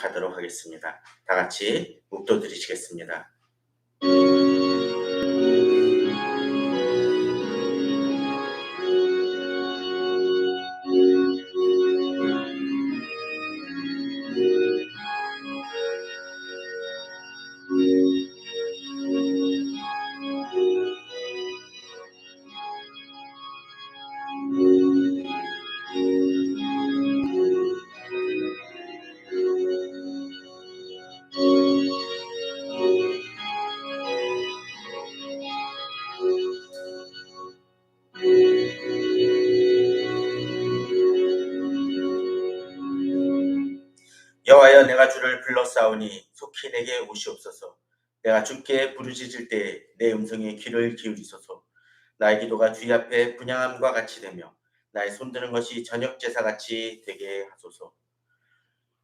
고백하도록 하겠습니다. 다 같이 묵도 드리시겠습니다. 여호와여, 내가 주를 불러싸우니 속히 내게 오시옵소서. 내가 주께 부르짖을 때 내 음성에 귀를 기울이소서. 나의 기도가 주의 앞에 분향함과 같이 되며 나의 손드는 것이 저녁 제사같이 되게 하소서.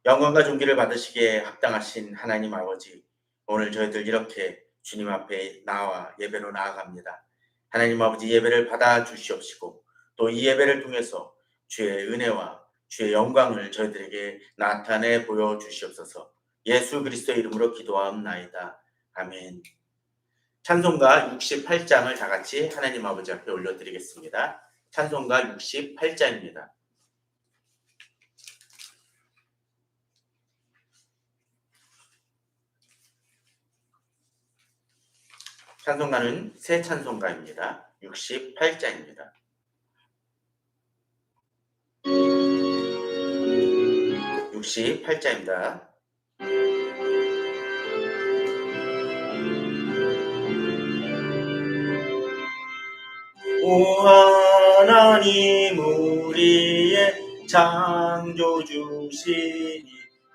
영광과 존귀를 받으시기에 합당하신 하나님 아버지, 오늘 저희들 이렇게 주님 앞에 나와 예배로 나아갑니다. 하나님 아버지, 예배를 받아 주시옵시고 또 이 예배를 통해서 주의 은혜와 주의 영광을 저희들에게 나타내 보여 주시옵소서. 예수 그리스도의 이름으로 기도하옵나이다. 아멘. 찬송가 68장을 다 같이 하나님 아버지 앞에 올려드리겠습니다. 찬송가 68장입니다. 찬송가는 새 찬송가입니다. 68장입니다. 오 하나님, 우리의 창조주시니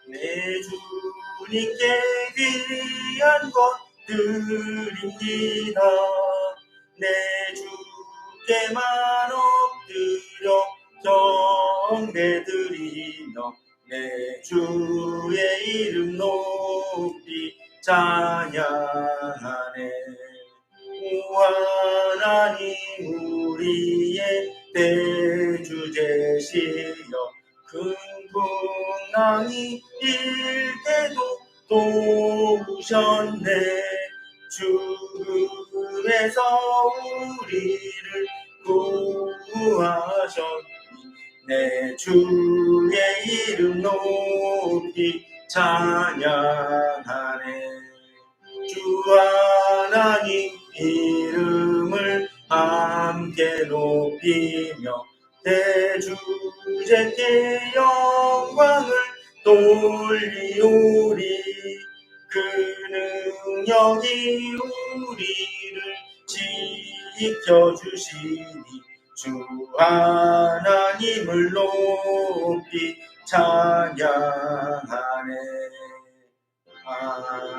내 주님께 귀한 것 드립니다. 내 주께만 엎드려 경배드리며 내 주의 이름 높이 찬양하네. 오 하나님, 우리의 대주제시여 큰 풍랑이 일 때도 도우셨네. 죽음에서 우리를 구하셨니 내 주의 이름 높이 찬양하네. 주 하나님 이름을 함께 높이며 대주제께 영광을 돌리오리. 그 능력이 우리를 지켜주시니 주 하나님을 높이 찬양하네. 아멘.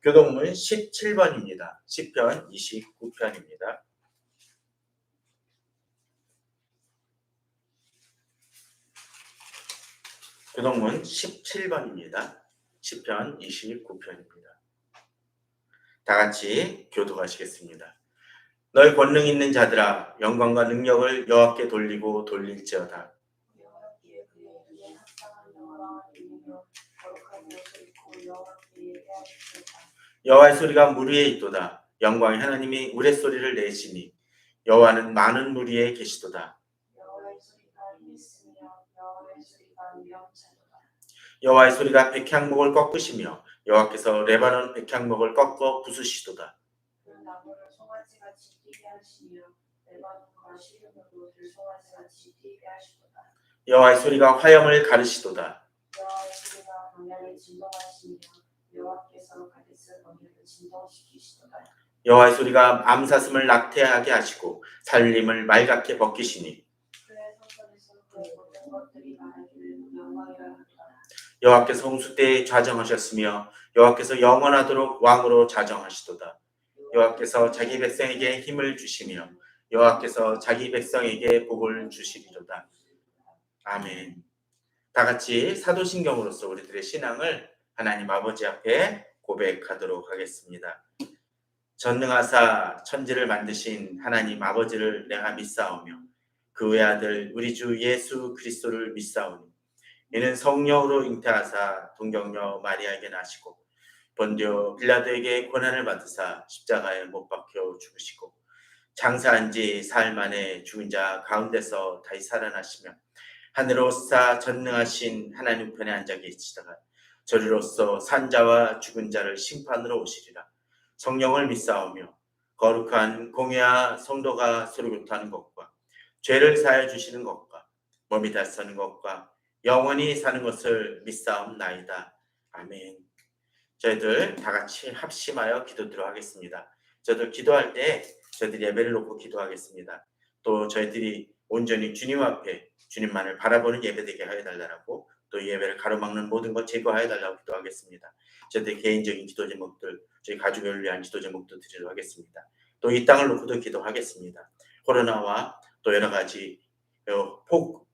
교동문 17번입니다. 시편 29편입니다. 교동문 17번입니다. 시편 29편입니다. 다 같이 교독하시겠습니다. 너희 권능 있는 자들아, 영광과 능력을 여호와께 돌리고 돌릴지어다. 여호와의 소리가 물 위에 있도다. 영광의 하나님이 우레소리를 내시니 여호와는 많은 물 위에 계시도다. 여호와의 소리가 백향목을 꺾으시며 여호와께서 레바논 백향목을 꺾어 부수시도다. 여호와의 소리가 화염을 가르시도다. 여호와의 소리가 암사슴을 낙태하게 하시고 살림을 말갛게 벗기시니 여호와께서 홍수 때에 좌정하셨으며 여호와께서 영원하도록 왕으로 좌정하시도다. 여호와께서 자기 백성에게 힘을 주시며 여호와께서 자기 백성에게 복을 주시리로다. 아멘. 다 같이 사도신경으로서 우리들의 신앙을 하나님 아버지 앞에 고백하도록 하겠습니다. 전능하사 천지를 만드신 하나님 아버지를 내가 믿사오며 그 외아들 우리 주 예수 그리스도를 믿사오니 이는 성령으로 잉태하사 동정녀 마리아에게 나시고 본디오 빌라도에게 고난을 받으사 십자가에 못 박혀 죽으시고 장사한 지 사흘 만에 죽은 자 가운데서 다시 살아나시며 하늘로 사 전능하신 하나님 편에 앉아 계시다가 저리로서 산자와 죽은 자를 심판으로 오시리라. 성령을 믿사오며 거룩한 공회와 성도가 소리고타는 것과 죄를 사하여 주시는 것과 몸이 다시 사는 것과 영원히 사는 것을 믿사옵나이다. 아멘. 저희들 다 같이 합심하여 기도드리도록 하겠습니다. 저희들 기도할 때 저희들 예배를 놓고 기도하겠습니다. 또 저희들이 온전히 주님 앞에 주님만을 바라보는 예배되게 하여 달라고, 또 예배를 가로막는 모든 것 제거하여 달라고 기도하겠습니다. 저희들 개인적인 기도 제목들, 저희 가족을 위한 기도 제목도 드리도록 하겠습니다. 또 이 땅을 놓고도 기도하겠습니다. 코로나와 또 여러 가지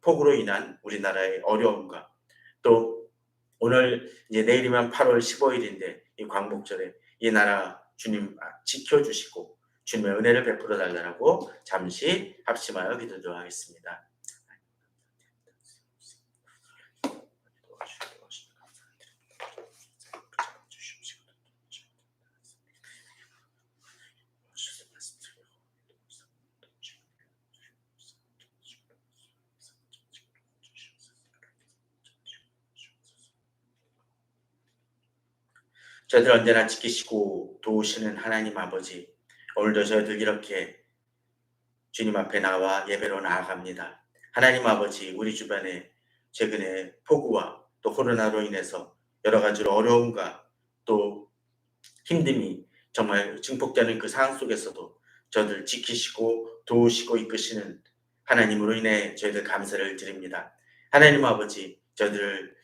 폭우로 인한 우리나라의 어려움과, 또 오늘 이제 내일이면 8월 15일인데 이 광복절에 이 나라 주님 지켜주시고 주님의 은혜를 베풀어 달라고 잠시 합심하여 기도드리도록 하겠습니다. 저희들 언제나 지키시고 도우시는 하나님 아버지, 오늘도 저희들 이렇게 주님 앞에 나와 예배로 나아갑니다. 하나님 아버지, 우리 주변에 최근에 폭우와 또 코로나로 인해서 여러 가지로 어려움과 또 힘듦이 정말 증폭되는 그 상황 속에서도 저희들 지키시고 도우시고 이끄시는 하나님으로 인해 저희들 감사를 드립니다. 하나님 아버지, 저희들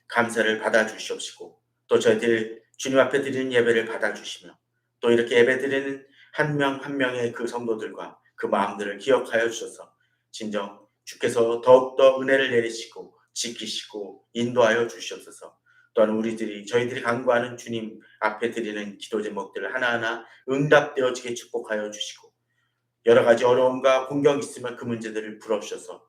감사를 받아주시옵시고 또 저희들 주님 앞에 드리는 예배를 받아주시며 또 이렇게 예배 드리는 한 명 한 명의 그 성도들과 그 마음들을 기억하여 주셔서 진정 주께서 더욱더 은혜를 내리시고 지키시고 인도하여 주시옵소서. 또한 저희들이 간구하는 주님 앞에 드리는 기도 제목들을 하나하나 응답되어지게 축복하여 주시고, 여러 가지 어려움과 공경이 있으면 그 문제들을 풀어주셔서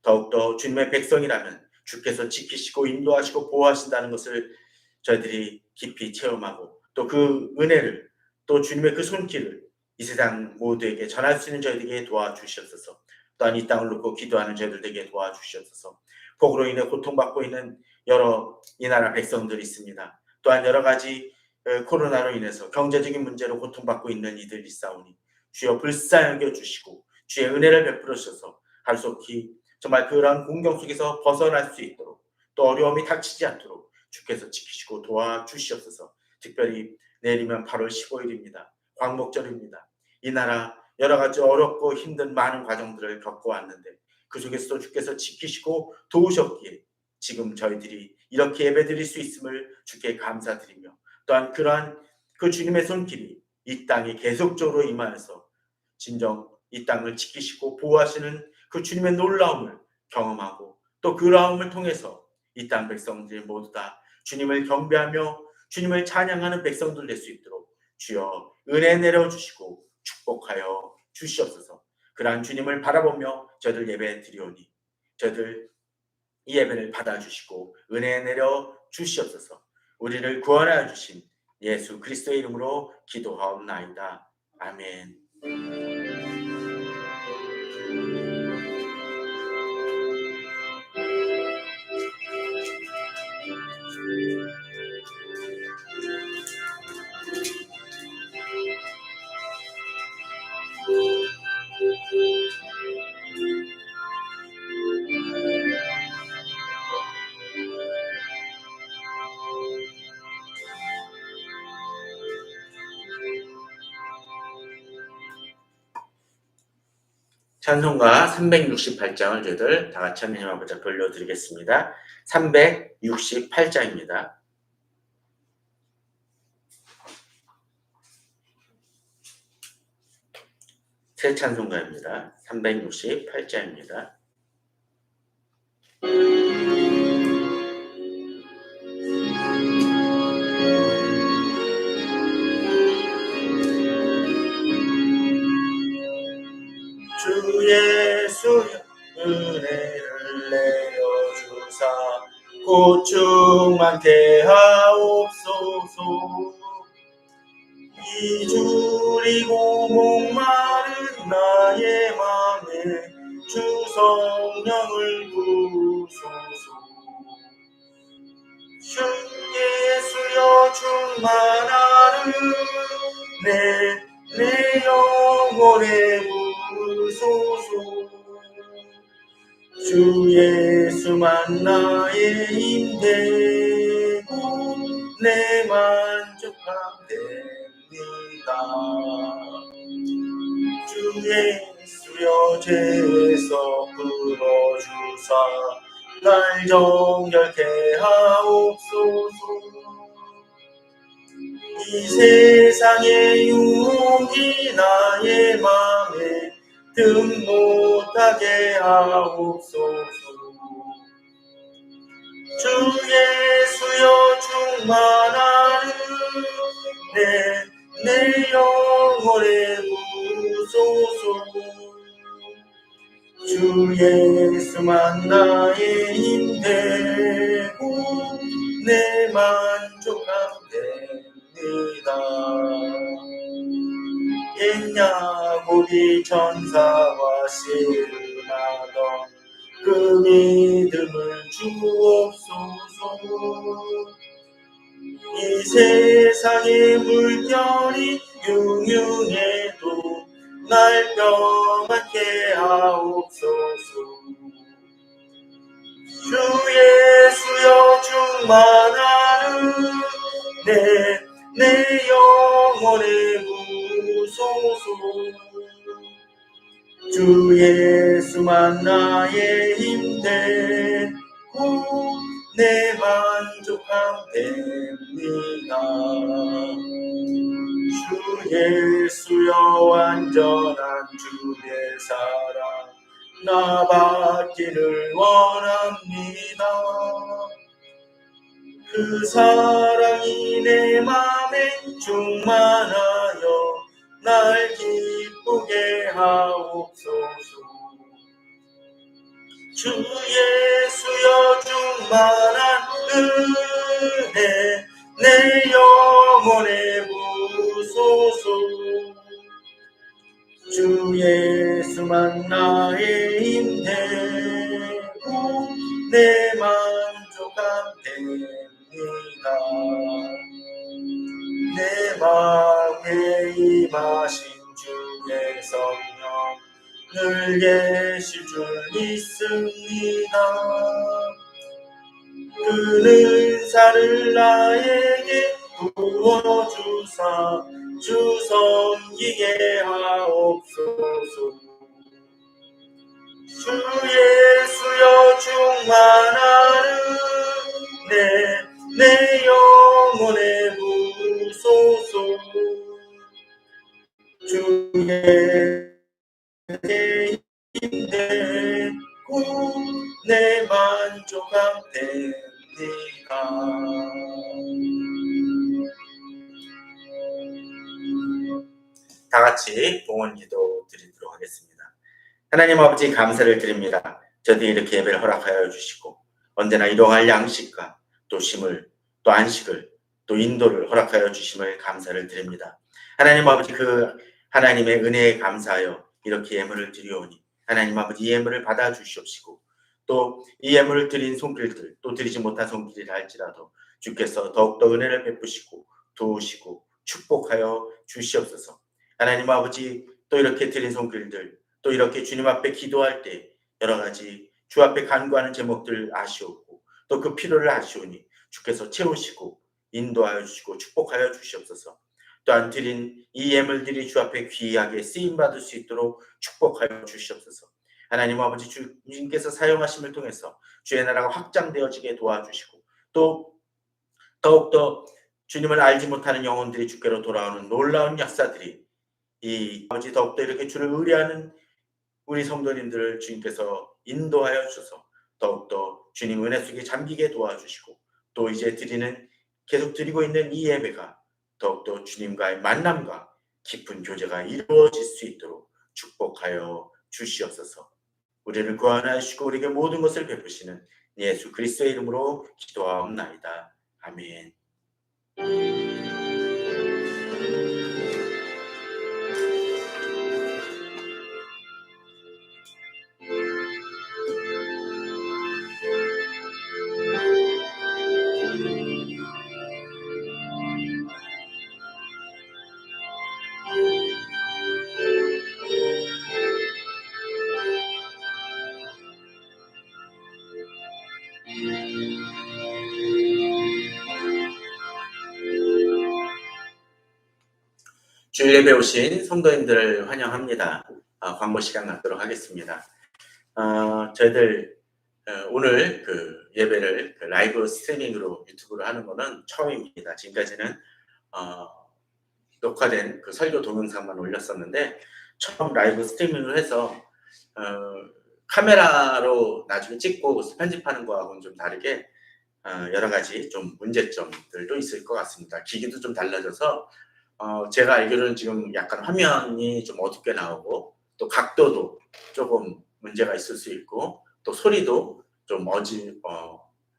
더욱더 주님의 백성이라면 주께서 지키시고 인도하시고 보호하신다는 것을 저희들이 깊이 체험하고, 또 그 은혜를, 또 주님의 그 손길을 이 세상 모두에게 전할 수 있는 저희들에게 도와주시옵소서. 또한 이 땅을 놓고 기도하는 저희들에게 도와주시옵소서. 폭우로 인해 고통받고 있는 여러 이 나라 백성들이 있습니다. 또한 여러 가지 코로나로 인해서 경제적인 문제로 고통받고 있는 이들이 있사오니 주여 불쌍히 여겨주시고 주의 은혜를 베풀어 주셔서 하루속히 정말 그러한 공경 속에서 벗어날 수 있도록, 또 어려움이 닥치지 않도록 주께서 지키시고 도와주시옵소서. 특별히 내일이면 8월 15일입니다. 광복절입니다. 이 나라 여러 가지 어렵고 힘든 많은 과정들을 겪어왔는데 그 속에서도 주께서 지키시고 도우셨기에 지금 저희들이 이렇게 예배드릴 수 있음을 주께 감사드리며, 또한 그러한 그 주님의 손길이 이 땅에 계속적으로 임하여서 진정 이 땅을 지키시고 보호하시는 그 주님의 놀라움을 경험하고, 또 그 놀라움을 통해서 이 땅 백성들이 모두 다 주님을 경배하며 주님을 찬양하는 백성들 될 수 있도록 주여 은혜 내려주시고 축복하여 주시옵소서. 그러한 주님을 바라보며 저희들 예배 드리오니 저희들 이 예배를 받아주시고 은혜 내려 주시옵소서. 우리를 구원하여 주신 예수 그리스도의 이름으로 기도하옵나이다. 아멘. 찬송가 368장을 저희들 다 같이 하나님 아버지 앞에 올려드리겠습니다. 368장입니다. 새 찬송가입니다. 368장입니다. 주 예수여 고충만케 하옵소서. 이주리고 목마른 나의 맘에 주 성령을 부소서. 주께 예수여 충만하는 내 영혼에 부소서. 주 예수만 나의 힘되고 내 만족함 됩니다. 주 예수여 죄에서 풀어주사 날 정결케 하옵소서. 이 세상의 유혹이 나의 맘에 등 못하게 하옵소서. 주 예수여 충만하는 내 영혼에 부소서. 주 예수만 나의 힘되고 내 만족함 됩니다. 옛 야곱이 천사와 씨름하던 그 믿음을 주옵소서. 이 세상의 물결이 융융해도 날 평안케 하옵소서. 주 예수여 충만하는 내 영혼에 부소서. 주 예수만 나의 힘되고 내 만족함 됩니다. 주 예수여 완전한 주의 사랑 나 받기를 원합니다. 그 사랑이 내 맘에 충만하여 날 기쁘게 하옵소서. 주 예수여 충만한 은혜 내 영혼에 부소서. 주 예수만 나의 힘되고 내 만족함 됩니다. 내 마음에 임하신 주의 성령 늘 계실 줄 믿습니다. 그 은사를 나에게 부어주사 주 섬기게 하옵소서. 주 예수여 충만하는 내 영혼에 부소서. 주 예수의 힘되고 내 만족함 됩니다. 다 같이 봉헌 기도 드리도록 하겠습니다. 하나님 아버지 감사를 드립니다. 저도 이렇게 예배를 허락하여 주시고 언제나 일용할 양식과 또 쉼을 또 안식을 또 인도를 허락하여 주심을 감사를 드립니다. 하나님 아버지 그 하나님의 은혜에 감사하여 이렇게 예물을 드리오니 하나님 아버지 이 예물을 받아 주시옵시고 또 이 예물을 드린 손길들 또 드리지 못한 손길이라 할지라도 주께서 더욱더 은혜를 베푸시고 도우시고 축복하여 주시옵소서. 하나님 아버지 또 이렇게 드린 손길들 또 이렇게 주님 앞에 기도할 때 여러 가지 주 앞에 간구하는 제목들 아시옵고 또 그 필요를 아시오니 주께서 채우시고 인도하여 주시고 축복하여 주시옵소서. 또한 드린 이 예물들이 주 앞에 귀하게 쓰임받을 수 있도록 축복하여 주시옵소서. 하나님 아버지 주님께서 사용하심을 통해서 주의 나라가 확장되어지게 도와주시고 또 더욱더 주님을 알지 못하는 영혼들이 주께로 돌아오는 놀라운 역사들이 이 아버지 더욱더 이렇게 주를 의뢰하는 우리 성도님들을 주님께서 인도하여 주셔서 더욱더 주님 은혜 속에 잠기게 도와주시고 또 이제 계속 드리고 있는 이 예배가 더욱더 주님과의 만남과 깊은 교제가 이루어질 수 있도록 축복하여 주시옵소서. 우리를 구원하시고 우리에게 모든 것을 베푸시는 예수 그리스도의 이름으로 기도하옵나이다. 아멘. 주일 예배 오신 성도님들을 환영합니다. 광고 시간 갖도록 하겠습니다. 저희들 오늘 그 예배를 라이브 스트리밍으로 유튜브로 하는 거는 처음입니다. 지금까지는 녹화된 그 설교 동영상만 올렸었는데 처음 라이브 스트리밍을 해서 카메라로 나중에 찍고 편집하는 거하고는 좀 다르게 여러 가지 좀 문제점들도 있을 것 같습니다. 기기도 좀 달라져서 제가 알기로는 지금 약간 화면이 좀 어둡게 나오고 또 각도도 조금 문제가 있을 수 있고 또 소리도 좀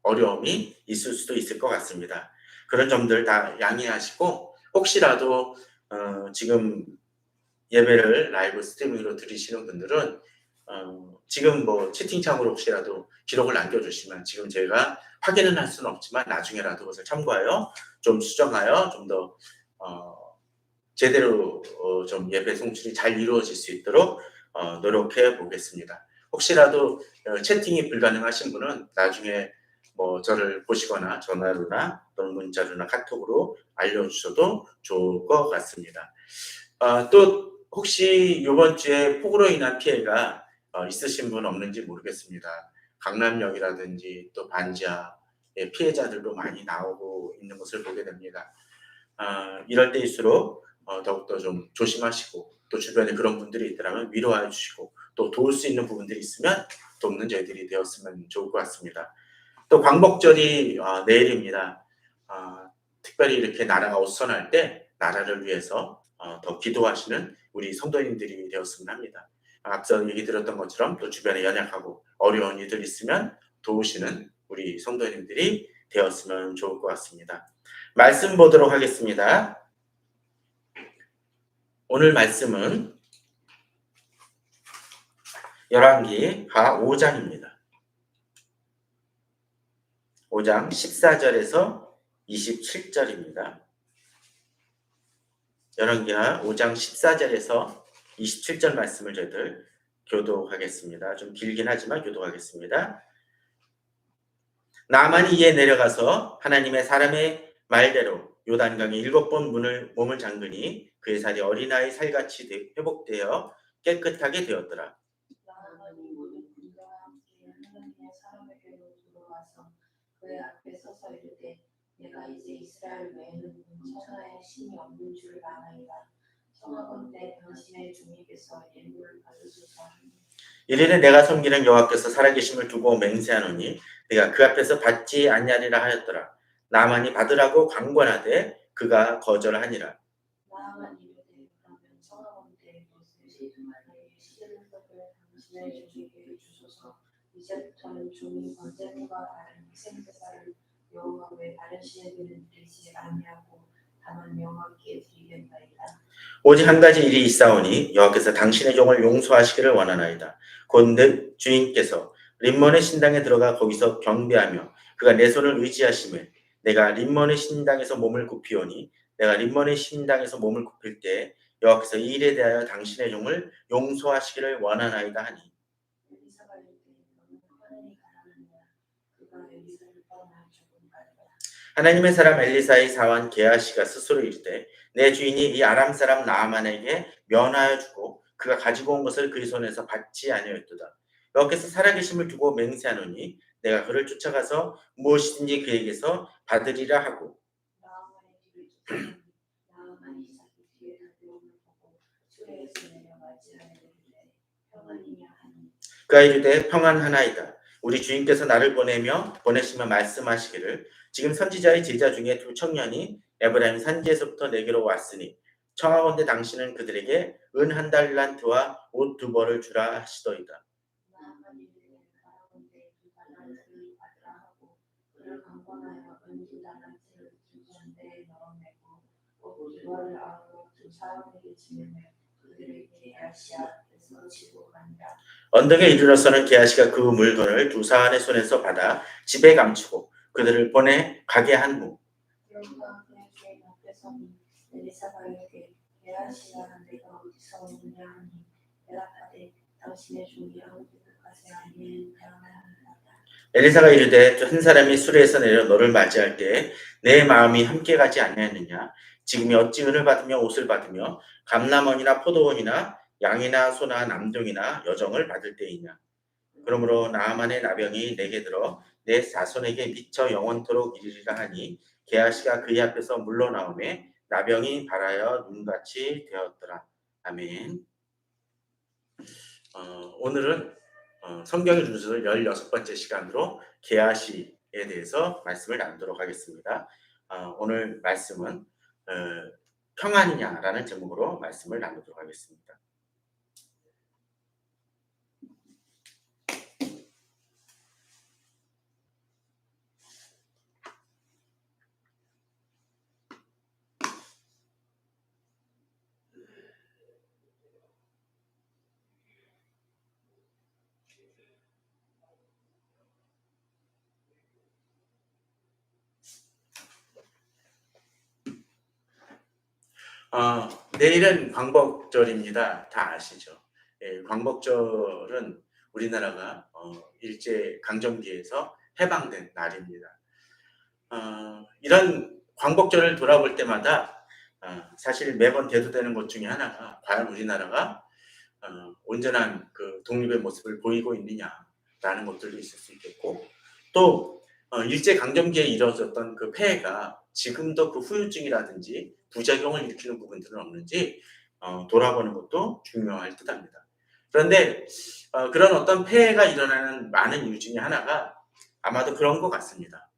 어려움이 있을 수도 있을 것 같습니다. 그런 점들 다 양해하시고 혹시라도 지금 예배를 라이브 스트리밍으로 들으시는 분들은 지금 뭐 채팅창으로 혹시라도 기록을 남겨주시면 지금 제가 확인은 할 수는 없지만 나중에라도 그것을 참고하여 좀 수정하여 좀 더 제대로 좀 예배 송출이 잘 이루어질 수 있도록 노력해 보겠습니다. 혹시라도 채팅이 불가능하신 분은 나중에 뭐 저를 보시거나 전화로나 또는 문자로나 카톡으로 알려주셔도 좋을 것 같습니다. 또 혹시 이번 주에 폭우로 인한 피해가 있으신 분 없는지 모르겠습니다. 강남역이라든지 또 반지하의 피해자들도 많이 나오고 있는 것을 보게 됩니다. 이럴 때일수록 더욱더 좀 조심하시고 또 주변에 그런 분들이 있더라면 위로해 주시고 또 도울 수 있는 부분들이 있으면 돕는 저희들이 되었으면 좋을 것 같습니다. 또 광복절이 내일입니다. 특별히 이렇게 나라가 어수선할 때 나라를 위해서 더 기도하시는 우리 성도님들이 되었으면 합니다. 앞서 얘기 드렸던 것처럼 또 주변에 연약하고 어려운 이들 있으면 도우시는 우리 성도님들이 되었으면 좋을 것 같습니다. 말씀 보도록 하겠습니다. 오늘 말씀은 열왕기하 5장입니다. 5장 14절에서 27절입니다. 열왕기하 5장 14절에서 27절 말씀을 저희들 교독하겠습니다. 좀 길긴 하지만 교독하겠습니다. 나아만이 이에 내려가서 하나님의 사람의 말대로 요단강에 7번 몸을 잠그니 그의 살이 어린아이 살같이 회복되어 깨끗하게 되었더라. 나아만이 모든 군대와 함께 하나님의 사람에게로 들어와서 그의 앞에 서서 이르되 내가 이제 이스라엘 외에는 천하에 신이 없는 줄 아나이다. 청하건대 당신의 주님께서 예물을 받으소서 하니 이르되 내가 섬기는 여호와께서 살아계심을 두고 맹세하노니 내가 그 앞에서 받지 아니하리라 하였더라. 나아만이 받으라고 강권하되 그가 거절하니라. 나아만이 이르되 그러면 청하건대 시드마리의 시드玛를 당신의 주님께 주소서. 이제부터는 종이 번제물과 다른 희생제사를 여호와 외 다른 신에게는 드리지 아니하고 다만 여호와께 드리겠나이다. 오직 한 가지 일이 있사오니 여호와께서 당신의 종을 용서하시기를 원하나이다. 곧 내 주인께서 림몬의 신당에 들어가 거기서 경배하며 그가 내 손을 의지하심에 내가 림몬의 신당에서 몸을 굽히오니 내가 림몬의 신당에서 몸을 굽힐 때 여호와께서 이 일에 대하여 당신의 종을 용서하시기를 원하나이다 하니 엘리사가 이르되 너는 하나님이 가라하느냐. 그가 엘리사를 떠나 죽은 가니라. 하나님의 사람 엘리사의 사환 게하시가 스스로 이르되 내 주인이 이 아람 사람 나아만에게 면하여 주고 그가 가지고 온 것을 그의 손에서 받지 아니하였도다. 여호와께서 살아계심을 두고 맹세하노니 내가 그를 쫓아가서 무엇이든지 그에게서 받으리라 하고 나아만의 뒤를 쫓아가니 나아만이 자기 뒤에 달려옴을 보고 수레에서 내려 맞이하여 이르되 평안이냐 하니 그가 이르되 평안하나이다. 우리 주인께서 나를 보내시며 말씀하시기를 지금 선지자의 제자 중에 두 청년이 에브라임 산지에서부터 내게로 왔으니 청하건대 당신은 그들에게 은 1달란트와 옷 2벌을 주라 하시더이다. 나아만이 이르되 가라건대 그 달란트를 두 달란트를 두 군데에 넣어내고 또 기와를 아우러 두 사람에게 지면에 그들에게 아시아 앞에서 지고 간다. 언덕에 이르러서는 게하시가 그 물건을 두 사람의 손에서 받아 집에 감추고 그들을 보내 가게 한 후 여호와 그의 주인 앞에서는 엘리사가 이르되 게하시가 내가 어디서 오느냐 하니 대답하되 당신의 종이 아우디까지 아니하였다. 엘리사가 이르되 한 사람이 수레에서 내려 너를 맞이할 때에 내 마음이 함께 가지 아니하느냐 지금이 어찌 은을 받으며 옷을 받으며 감람원이나 포도원이나 양이나 소나 남종이나 여종을 받을 때이냐 그러므로 나아만의 나병이 내게 들어 내 자손에게 미쳐 영원토록 이르리라 하니 게하시가 그의 앞에서 물러나오매 나병이 발하여 눈같이 되었더라. 아멘. 오늘은 성경의 준수를 16번째 시간으로 게하시에 대해서 말씀을 나누도록 하겠습니다. 오늘 말씀은 평안이냐라는 제목으로 말씀을 나누도록 하겠습니다. 내일은 광복절입니다. 다 아시죠? 예, 광복절은 우리나라가 일제 강점기에서 해방된 날입니다. 이런 광복절을 돌아볼 때마다 사실 매번 대두되는 것 중에 하나가 과연 우리나라가 온전한 그 독립의 모습을 보이고 있느냐라는 것들도 있을 수 있겠고 또 일제 강점기에 이루어졌던 그 폐해가 지금도 그 후유증이라든지 부작용을 일으키는 부분들은 없는지 돌아보는 것도 중요할 듯합니다. 그런데 그런 어떤 폐해가 일어나는 많은 이유 중에 하나가 아마도 그런 것 같습니다.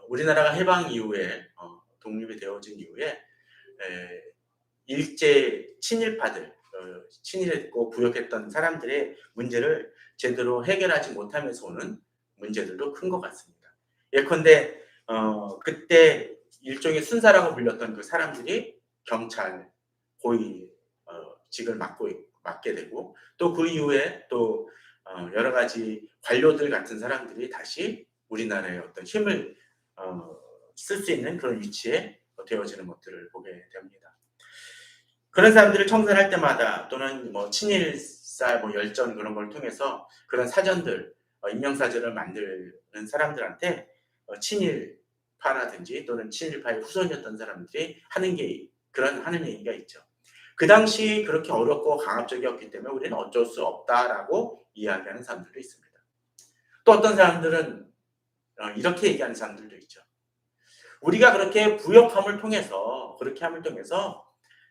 우리나라가 해방 이후에 독립이 되어진 이후에 일제 친일파들 친일했고 부역했던 사람들의 문제를 제대로 해결하지 못하면서 오는 문제들도 큰 것 같습니다. 예컨대 그때 일종의 순사라고 불렸던 그 사람들이 경찰 고위직을 맡게 되고 또 그 이후에 또 여러 가지 관료들 같은 사람들이 다시 우리나라의 어떤 힘을 쓸 수 있는 그런 위치에 되어지는 것들을 보게 됩니다. 그런 사람들을 청산할 때마다 또는 뭐 친일사 열전 그런 걸 통해서 그런 사전들 인명사전을 만드는 사람들한테 친일파라든지 또는 친일파의 후손이었던 사람들이 하는 얘기가 있죠. 그 당시 그렇게 어렵고 강압적이었기 때문에 우리는 어쩔 수 없다라고 이야기하는 사람들도 있습니다. 또 어떤 사람들은 이렇게 얘기하는 사람들도 있죠. 우리가 그렇게 부역함을 통해서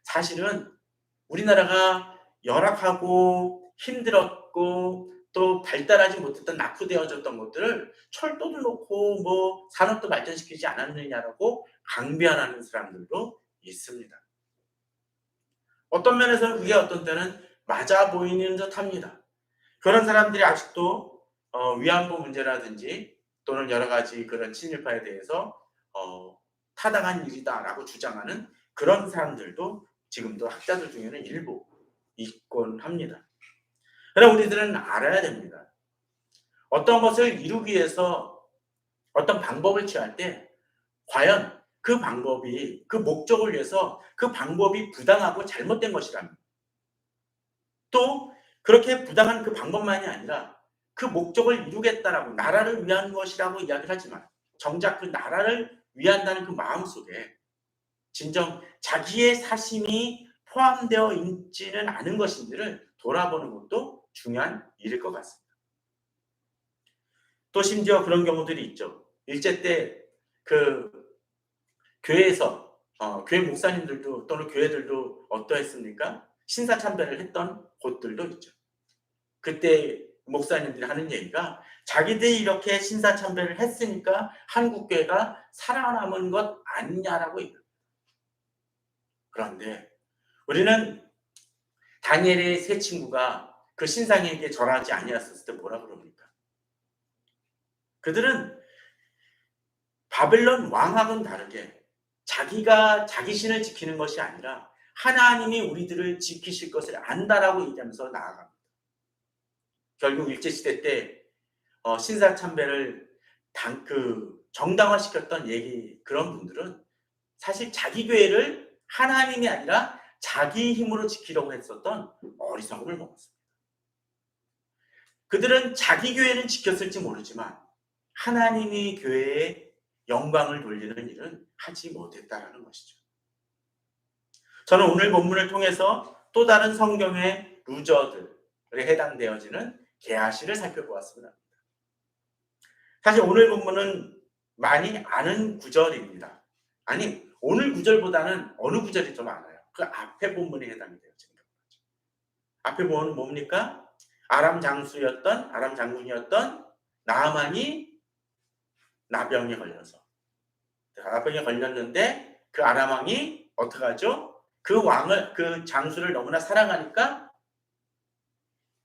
사실은 우리나라가 열악하고 힘들었고 또 발달하지 못했던 낙후되어졌던 것들을 철도도 놓고 뭐 산업도 발전시키지 않았느냐라고 강변하는 사람들도 있습니다. 어떤 면에서는 그게 어떤 때는 맞아 보이는 듯합니다. 그런 사람들이 아직도 위안부 문제라든지 또는 여러 가지 그런 친일파에 대해서 타당한 일이다라고 주장하는 그런 사람들도 지금도 학자들 중에는 일부 있곤 합니다. 그러나 우리들은 알아야 됩니다. 어떤 것을 이루기 위해서 어떤 방법을 취할 때 과연 그 방법이 그 목적을 위해서 그 방법이 부당하고 잘못된 것이라면 또 그렇게 부당한 그 방법만이 아니라 그 목적을 이루겠다라고 나라를 위한 것이라고 이야기를 하지만 정작 그 나라를 위한다는 그 마음속에 진정 자기의 사심이 포함되어 있지는 않은 것인지를 돌아보는 것도 중요한 일일 것 같습니다. 또 심지어 그런 경우들이 있죠. 일제 때 그 교회에서 교회 목사님들도 또는 교회들도 어떠했습니까? 신사참배를 했던 곳들도 있죠. 그때 목사님들이 하는 얘기가 자기들이 이렇게 신사참배를 했으니까 한국교회가 살아남은 것 아니냐라고 얘기합니다. 그런데 우리는 다니엘의 세 친구가 그 신상에게 절하지 아니었을 때 뭐라 그럽니까? 그들은 바벨론 왕하고는 다르게 자기가 자기 신을 지키는 것이 아니라 하나님이 우리들을 지키실 것을 안다라고 얘기하면서 나아갑니다. 결국 일제시대 때 신사참배를 정당화시켰던 그런 분들은 사실 자기 교회를 하나님이 아니라 자기 힘으로 지키려고 했었던 어리석음을 먹었습니다. 그들은 자기 교회는 지켰을지 모르지만 하나님이 교회에 영광을 돌리는 일은 하지 못했다라는 것이죠. 저는 오늘 본문을 통해서 또 다른 성경의 루저들에 해당되어지는 게하시를 살펴보았습니다. 사실 오늘 본문은 많이 아는 구절입니다. 아니, 오늘 구절보다는 어느 구절이 좀 많아요. 그 앞에 본문에 해당이 되어지는 거죠. 앞에 본문은 뭡니까? 아람 장군이었던 나아만이 나병에 걸렸는데 그 아람 왕이 어떻게 하죠? 그 장수를 너무나 사랑하니까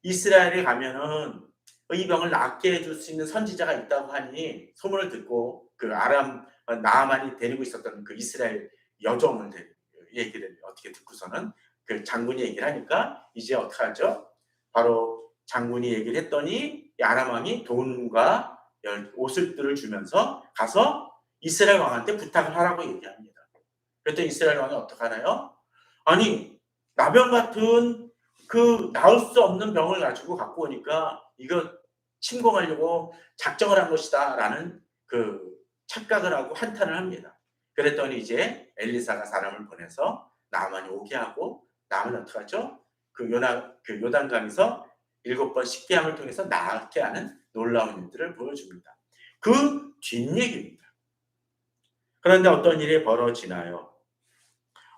이스라엘에 가면은 이 병을 낫게 해줄 수 있는 선지자가 있다고 하니 소문을 듣고 그 아람 나아만이 데리고 있었던 그 이스라엘 여종을 얘기를 어떻게 듣고서는 그 장군이 얘기를 하니까 이제 어떻게 하죠? 바로 장군이 얘기를 했더니 이 아람 왕이 돈과 옷들을 주면서 가서 이스라엘 왕한테 부탁을 하라고 얘기합니다. 그랬더니 이스라엘 왕이 어떻게 하나요? 아니, 나병 같은 그 나을 수 없는 병을 가지고 갖고 오니까 이거 침공하려고 작정을 한 것이다 라는 그 착각을 하고 한탄을 합니다. 그랬더니 이제 엘리사가 사람을 보내서 나아만이 오게 하고 나아만이 어떻게 하죠? 그 요단강에서 7번 식대함을 통해서 낫게 하는 놀라운 일들을 보여줍니다. 그 뒷얘기입니다. 그런데 어떤 일이 벌어지나요?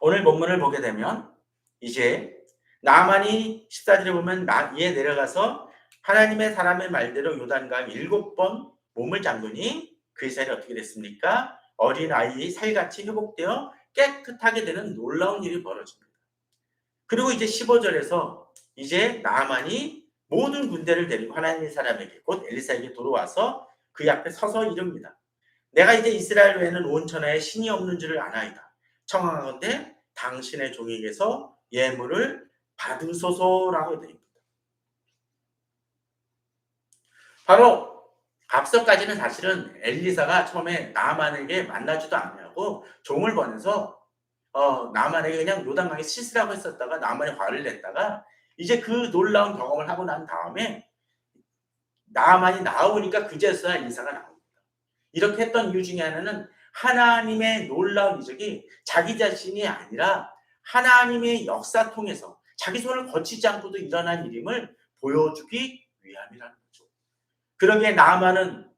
오늘 본문을 보게 되면 이제 나아만이 14절에 보면 이에 내려가서 하나님의 사람의 말대로 요단강 7번 몸을 잠그니 그 이스라엘이 어떻게 됐습니까? 어린아이의 살같이 회복되어 깨끗하게 되는 놀라운 일이 벌어집니다. 그리고 이제 15절에서 이제 나아만이 모든 군대를 데리고 하나님의 사람에게 곧 엘리사에게 돌아와서 그 앞에 서서 이릅니다. 내가 이제 이스라엘 외에는 온 천하에 신이 없는 줄을 아나이다. 청하건대 당신의 종에게서 예물을 받으소서라고 되어 있습니다. 바로 앞서까지는 사실은 엘리사가 처음에 나아만에게 만나지도 않냐고 종을 보내서 나아만에게 그냥 요단강에 씻으라고 했었다가 나아만이 화를 냈다가 이제 그 놀라운 경험을 하고 난 다음에 나아만이 나오니까 그제서야 엘리사가 나옵니다. 이렇게 했던 이유 중에 하나는 하나님의 놀라운 이적이 자기 자신이 아니라 하나님의 역사 통해서 자기 손을 거치지 않고도 일어난 일임을 보여주기 위함이라는 거죠. 그러기에 나아만은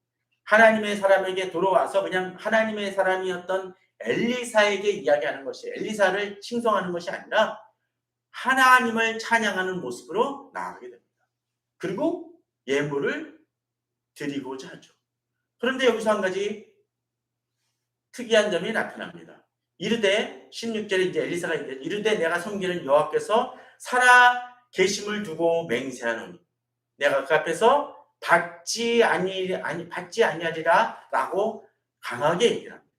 하나님의 사람에게 돌아와서 그냥 하나님의 사람이었던 엘리사에게 이야기하는 것이 엘리사를 칭송하는 것이 아니라 하나님을 찬양하는 모습으로 나아가게 됩니다. 그리고 예물을 드리고자 하죠. 그런데 여기서 한 가지 특이한 점이 나타납니다. 이르되 16절에 이제 엘리사가 이르되 내가 섬기는 여호와께서 살아 계심을 두고 맹세하노니 내가 그 앞에서 받지 아니하리라라고 강하게 얘기를 합니다.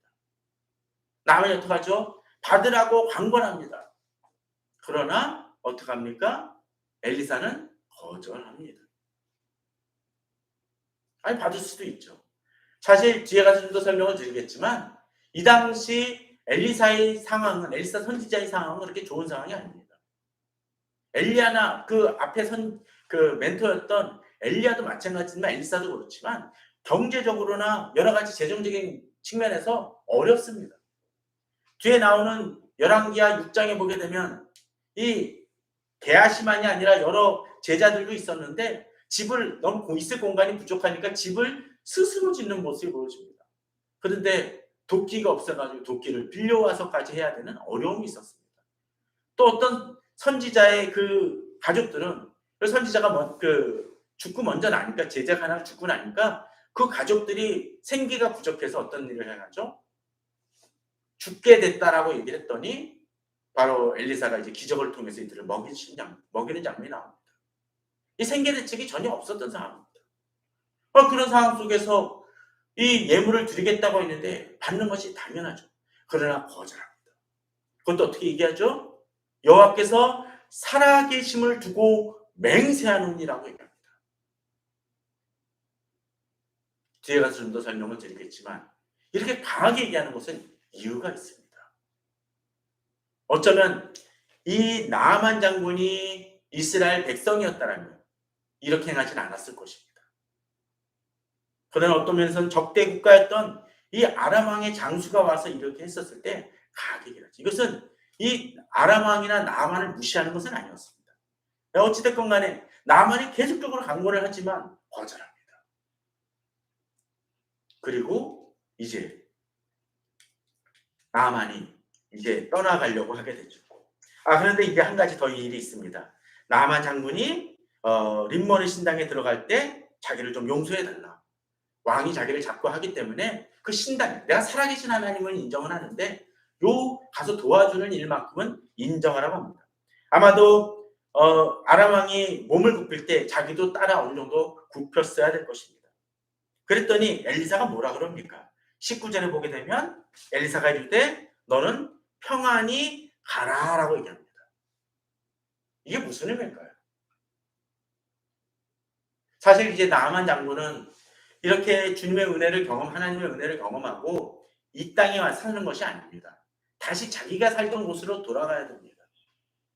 나아만이 어떡하죠? 받으라고 강권합니다. 그러나 어떡합니까? 엘리사는 거절합니다. 아니 받을 수도 있죠. 사실 뒤에 가서 좀 더 설명을 드리겠지만 이 당시 엘리사 선지자의 상황은 그렇게 좋은 상황이 아닙니다. 엘리야나 그 앞에 그 멘토였던 엘리야도 마찬가지지만 엘리사도 그렇지만 경제적으로나 여러 가지 재정적인 측면에서 어렵습니다. 뒤에 나오는 열왕기하 6장에 보게 되면 이 게하시만이 아니라 여러 제자들도 있었는데 집을 너무 있을 공간이 부족하니까 집을 스스로 짓는 모습이 보여집니다. 그런데 도끼가 없어가지고 도끼를 빌려와서까지 해야 되는 어려움이 있었습니다. 또 어떤 선지자의 그 가족들은 그 선지자가 죽고 먼저 나니까 제자가 하나 죽고 나니까 그 가족들이 생기가 부족해서 어떤 일을 해가죠? 죽게 됐다라고 얘기를 했더니 바로 엘리사가 이제 기적을 통해서 이들을 먹이는 장면이 나옵니다. 이 생계 대책이 전혀 없었던 상황입니다. 그런 상황 속에서 이 예물을 드리겠다고 했는데 받는 것이 당연하죠. 그러나 거절합니다. 그것도 어떻게 얘기하죠? 여호와께서 살아계심을 두고 맹세하느니라고 얘기합니다. 뒤에 가서 좀 더 설명을 드리겠지만 이렇게 강하게 얘기하는 것은 이유가 있습니다. 어쩌면 이 나아만 장군이 이스라엘 백성이었다면 이렇게 행하진 않았을 것입니다. 그러나 어떤 면에서는 적대 국가였던 이 아람 왕의 장수가 와서 이렇게 했었을 때 강하게 얘기하죠. 이것은 이 아람 왕이나 나아만을 무시하는 것은 아니었습니다. 어찌됐건 간에 나아만이 계속적으로 강권을 하지만 거절합니다. 그리고 이제 나아만이 이제 떠나가려고 하게 되죠. 그런데 이제 한 가지 더 일이 있습니다. 나아만 장군이 림몬의 신당에 들어갈 때 자기를 좀 용서해달라. 왕이 자기를 자꾸 하기 때문에 그 신당, 내가 살아계신 하나님은 인정은 하는데 요 가서 도와주는 일만큼은 인정하라고 합니다. 아마도 아람 왕이 몸을 굽힐 때 자기도 따라 어느 정도 굽혔어야 될 것입니다. 그랬더니 엘리사가 뭐라 그럽니까? 19절에 보게 되면 엘리사가 이럴 때 너는 평안히 가라라고 얘기합니다. 이게 무슨 의미일까요? 사실 이제 나아만 장군은 이렇게 주님의 은혜를 하나님의 은혜를 경험하고 이 땅에 와 사는 것이 아닙니다. 다시 자기가 살던 곳으로 돌아가야 됩니다.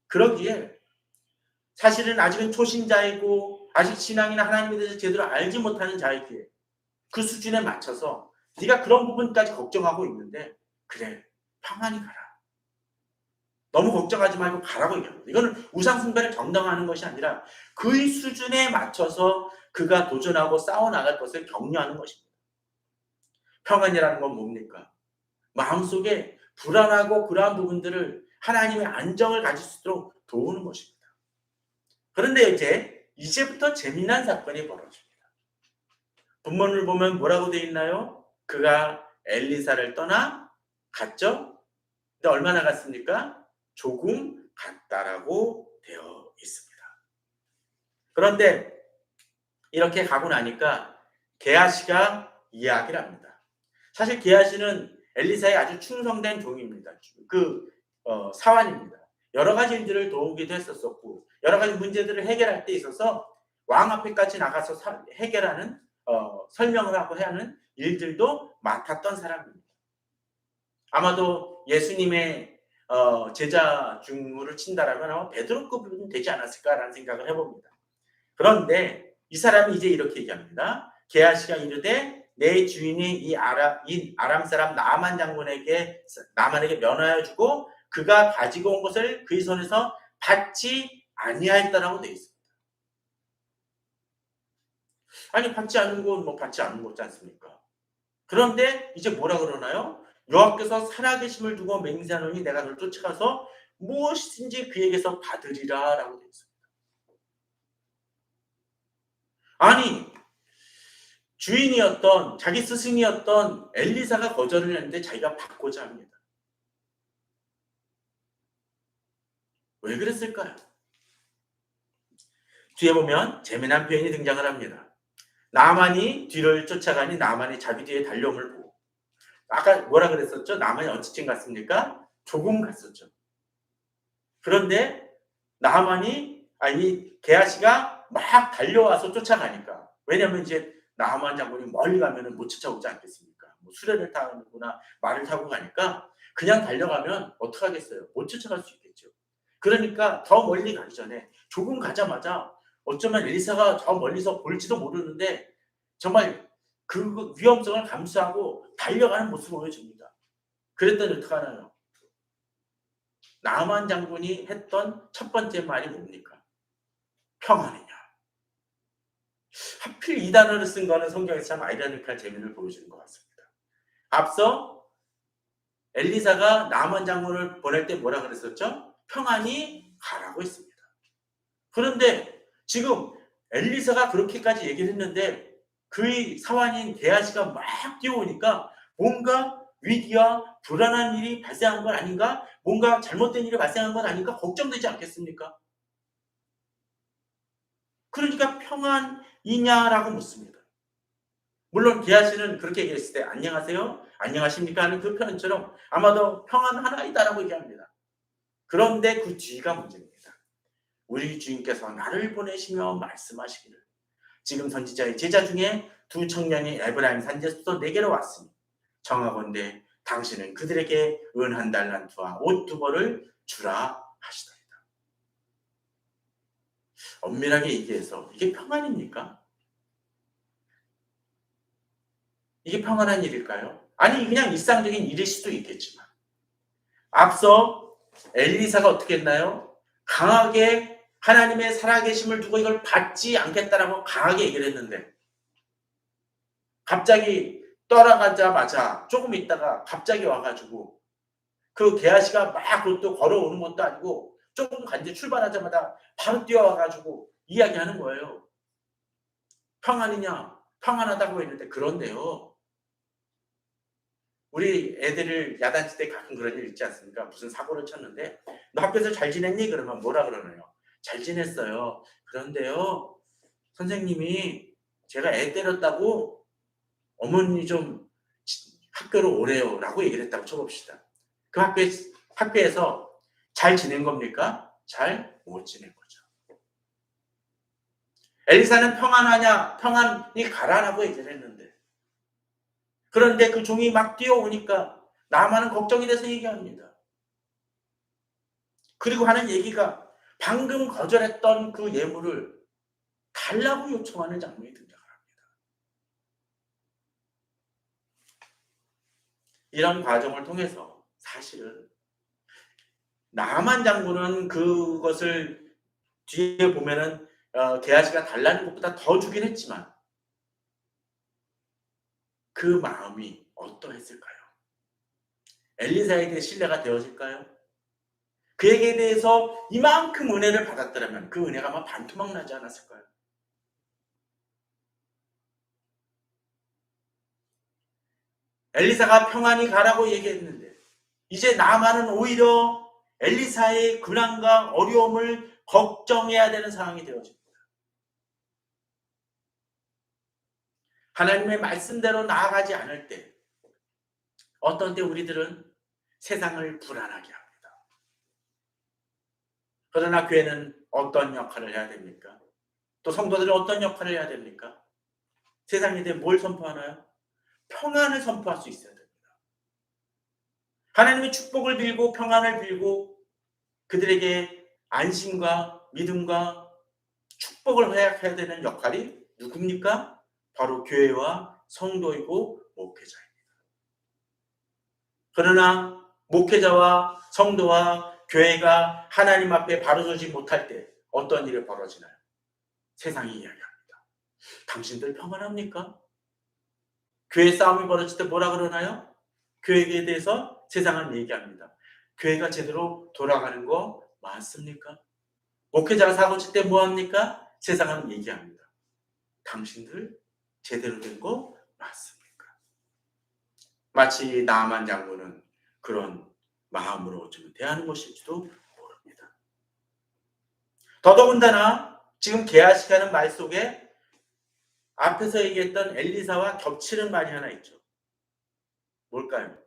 그러기에 사실은 아직은 초신자이고 아직 신앙이나 하나님에 대해서 제대로 알지 못하는 자이기에 그 수준에 맞춰서 네가 그런 부분까지 걱정하고 있는데 그래 평안히 가라. 너무 걱정하지 말고 가라고 얘기합니다. 이거는 우상숭배를 정당화하는 것이 아니라 그의 수준에 맞춰서 그가 도전하고 싸워나갈 것을 격려하는 것입니다. 평안이라는 건 뭡니까? 마음속에 불안하고 그러한 부분들을 하나님의 안정을 가질 수 있도록 도우는 것입니다. 그런데 이제부터 재미난 사건이 벌어집니다. 본문을 보면 뭐라고 되어 있나요? 그가 엘리사를 떠나 갔죠? 근데 얼마나 갔습니까? 조금 갔다라고 되어 있습니다. 그런데 이렇게 가고 나니까 게하시가 이야기를 합니다. 사실 게하시는 엘리사의 아주 충성된 종입니다. 사환입니다. 여러 가지 일들을 도우기도 했었고 여러 가지 문제들을 해결할 때 있어서 왕 앞에까지 나가서 해결하는 설명을 하고 하는 일들도 맡았던 사람입니다. 아마도 예수님의 제자 중으로 친다라면 아마 베드로급은 되지 않았을까라는 생각을 해봅니다. 그런데 이 사람이 이제 이렇게 얘기합니다. 게하시가 이르되 내 주인이 이 아람 사람 나아만 장군에게 면하여 주고 그가 가지고 온 것을 그의 손에서 받지 아니하였다라고 되어 있습니다. 아니 받지 않은 건 뭐 받지 않은 거지 않습니까? 그런데 이제 뭐라 그러나요? 여호와께서 살아계심을 두고 맹세하노니 내가 너를 쫓아가서 무엇이든지 그에게서 받으리라 라고 되어 있습니다. 아니 주인이었던 자기 스승이었던 엘리사가 거절을 했는데 자기가 받고자 합니다. 왜 그랬을까요? 뒤에 보면 재미난 표현이 등장을 합니다. 나만이 뒤를 쫓아가니 나만이 자기 뒤에 달려옴을 보고 아까 뭐라 그랬었죠? 나만이 언제쯤 갔습니까? 조금 갔었죠. 그런데 게하시가 막 달려와서 쫓아가니까 왜냐하면 이제 나아만 장군이 멀리 가면은 못 쫓아오지 않겠습니까? 뭐 수레를 타거나 말을 타고 가니까 그냥 달려가면 어떡하겠어요? 못 쫓아갈 수 있겠죠. 그러니까 더 멀리 가기 전에 조금 가자마자 어쩌면 엘리사가 저 멀리서 볼지도 모르는데 정말 그 위험성을 감수하고 달려가는 모습을 보여줍니다. 그랬더니 어떡하나요? 나아만 장군이 했던 첫 번째 말이 뭡니까? 평안이냐. 하필 이 단어를 쓴 거는 성경에서 참 아이러니컬 재미를 보여주는 것 같습니다. 앞서 엘리사가 나아만 장군을 보낼 때 뭐라 그랬었죠? 평안히 가라고 했습니다. 그런데 지금 엘리사가 그렇게까지 얘기를 했는데 그의 사환인 게하시가 막 뛰어오니까 뭔가 위기와 불안한 일이 발생한 건 아닌가? 뭔가 잘못된 일이 발생한 건 아닌가? 걱정되지 않겠습니까? 그러니까 평안이냐라고 묻습니다. 물론 게하시는 그렇게 얘기했을 때 안녕하세요, 안녕하십니까 하는 그 표현처럼 아마도 평안하나이다라고 얘기합니다. 그런데 그 뒤가 문제입니다. 우리 주인께서 나를 보내시며 말씀하시기를 지금 선지자의 제자 중에 두 청년이 에브라임 산지에서 내게로 왔으니 청하건대 당신은 그들에게 은 한 달란트와 옷 두 벌을 주라 하시더이다. 엄밀하게 얘기해서 이게 평안입니까? 이게 평안한 일일까요? 아니 그냥 일상적인 일일 수도 있겠지만 앞서 엘리사가 어떻게 했나요? 강하게 하나님의 살아계심을 두고 이걸 받지 않겠다라고 강하게 얘기를 했는데 갑자기 떠나가자마자 조금 있다가 갑자기 와가지고 그 게하시가 막 그것도 걸어오는 것도 아니고 조금 간지 출발하자마자 바로 뛰어와가지고 이야기하는 거예요. 평안이냐? 평안하다고 했는데 그런데요. 우리 애들을 야단칠 때 가끔 그런 일 있지 않습니까? 무슨 사고를 쳤는데 너 학교에서 잘 지냈니? 그러면 뭐라 그러나요? 잘 지냈어요. 그런데요. 선생님이 제가 애 때렸다고 어머니 좀 학교로 오래요 라고 얘기를 했다고 쳐봅시다. 그 학교에서 잘 지낸 겁니까? 잘 못 지낸 거죠. 엘리사는 평안하냐? 평안히 가라라고 얘기를 했는데 그런데 그 종이 막 뛰어오니까 나만은 걱정이 돼서 얘기합니다. 그리고 하는 얘기가 방금 거절했던 그 예물을 달라고 요청하는 장면이 등장을 합니다. 이런 과정을 통해서 사실은 나만 장군은 그것을 뒤에 보면은 게하시가 달라는 것보다 더 주긴 했지만 그 마음이 어떠했을까요? 엘리사에 대해 신뢰가 되었을까요? 그에게 대해서 이만큼 은혜를 받았더라면 그 은혜가 아마 반토막 나지 않았을까요? 엘리사가 평안히 가라고 얘기했는데 이제 나만은 오히려 엘리사의 근황과 어려움을 걱정해야 되는 상황이 되어집니다. 하나님의 말씀대로 나아가지 않을 때 어떤 때 우리들은 세상을 불안하게 합니다. 그러나 교회는 어떤 역할을 해야 됩니까? 또 성도들은 어떤 역할을 해야 됩니까? 세상에 대해 뭘 선포하나요? 평안을 선포할 수 있어야 됩니다. 하나님의 축복을 빌고 평안을 빌고 그들에게 안심과 믿음과 축복을 허락해야 되는 역할이 누굽니까? 바로 교회와 성도이고 목회자입니다. 그러나 목회자와 성도와 교회가 하나님 앞에 바로 서지 못할 때 어떤 일이 벌어지나요? 세상이 이야기합니다. 당신들 평안합니까? 교회 싸움이 벌어질 때 뭐라 그러나요? 교회에 대해서 세상은 얘기합니다. 교회가 제대로 돌아가는 거 맞습니까? 목회자가 사고 칠 때 뭐합니까? 세상은 얘기합니다. 당신들 제대로 된 거 맞습니까? 마치 나만 장군은 그런 마음으로 좀 대하는 것일지도 모릅니다. 더더군다나 지금 게하시가 하는 말 속에 앞에서 얘기했던 엘리사와 겹치는 말이 하나 있죠. 뭘까요?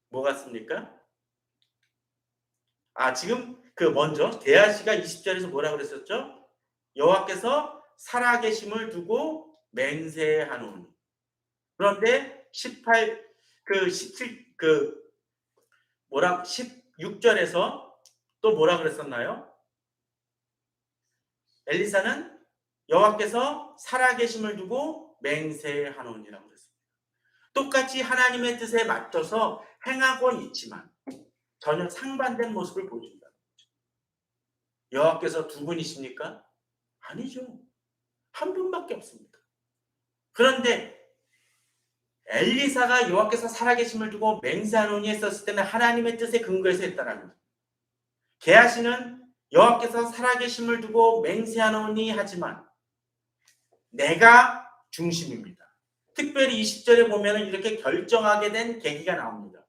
뭐 같습니까? 지금 그 먼저 게하시가 20절에서 뭐라고 그랬었죠? 여호와께서 살아계심을 두고 맹세하노니. 그런데 16절에서 또 뭐라 그랬었나요? 엘리사는 여호와께서 살아계심을 두고 맹세하노니라고 그랬습니다. 똑같이 하나님의 뜻에 맞춰서 행하고 있지만 전혀 상반된 모습을 보여준다. 여호와께서 두 분이십니까? 아니죠. 한 분밖에 없습니다. 그런데 엘리사가 여호와께서 살아계심을 두고 맹세하노니 했었을 때는 하나님의 뜻에 근거해서 했다라는 거예요. 게하시는 여호와께서 살아계심을 두고 맹세하노니 하지만 내가 중심입니다. 특별히 20절에 보면 이렇게 결정하게 된 계기가 나옵니다.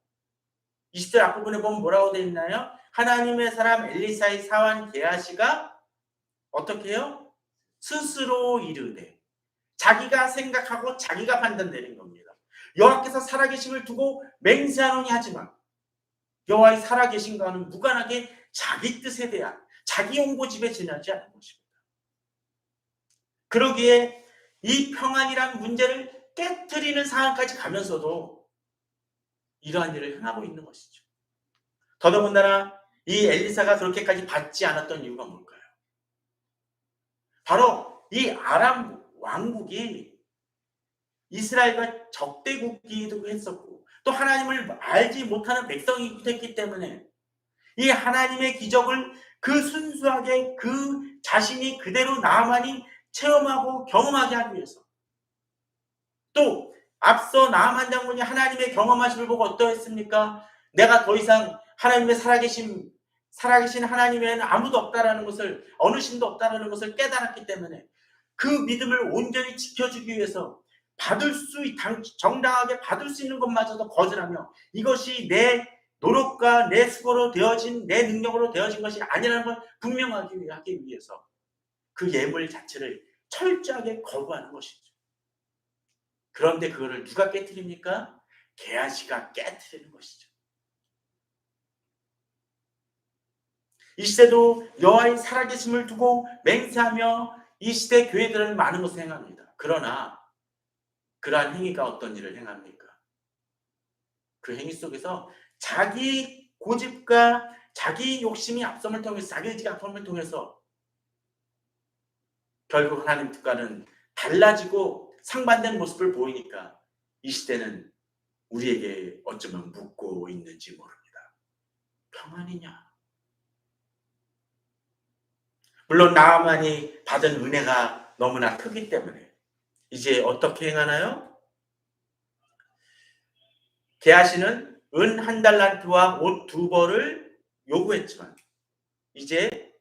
20절 앞부분에 보면 뭐라고 되어 있나요? 하나님의 사람 엘리사의 사환 게하시가 어떻게 해요? 스스로 이르되, 자기가 생각하고 자기가 판단 내린 겁니다. 여호와께서 살아계심을 두고 맹세하노니 하지만 여호와의 살아계심과는 무관하게 자기 뜻에 대한 자기 홍보집에 지나지 않은 것입니다. 그러기에 이 평안이란 문제를 깨트리는 상황까지 가면서도 이러한 일을 행하고 있는 것이죠. 더더군다나 이 엘리사가 그렇게까지 받지 않았던 이유가 뭘까요? 바로 이 아람 왕국이 이스라엘과 적대국이기도 했었고 또 하나님을 알지 못하는 백성이기도 했기 때문에 이 하나님의 기적을 그 순수하게 그 자신이 그대로 나만이 체험하고 경험하게 하기 위해서, 또 앞서 나만 장군이 하나님의 경험하심을 보고 어떠했습니까? 내가 더 이상 하나님의 살아계신 하나님 외에는 아무도 없다라는 것을, 어느 신도 없다라는 것을 깨달았기 때문에 그 믿음을 온전히 지켜주기 위해서 정당하게 받을 수 있는 것마저도 거절하며 이것이 내 노력과 내 수고로 되어진, 내 능력으로 되어진 것이 아니라는 걸 분명하게 하기 위해서 그 예물 자체를 철저하게 거부하는 것이죠. 그런데 그거를 누가 깨트립니까? 게하시가 깨트리는 것이죠. 이 시대도 여호와의 살아계심을 두고 맹세하며 이 시대 교회들은 많은 것을 행합니다. 그러나 그러한 행위가 어떤 일을 행합니까? 그 행위 속에서 자기 고집과 자기 욕심이 앞섬을 통해서, 자기 의지가 앞섬을 통해서 결국 하나님 뜻과는 달라지고 상반된 모습을 보이니까 이 시대는 우리에게 어쩌면 묻고 있는지 모릅니다. 평안이냐? 물론 나만이 받은 은혜가 너무나 크기 때문에 이제 어떻게 행하나요? 게하시는 은 1달란트와 옷 2벌을 요구했지만 이제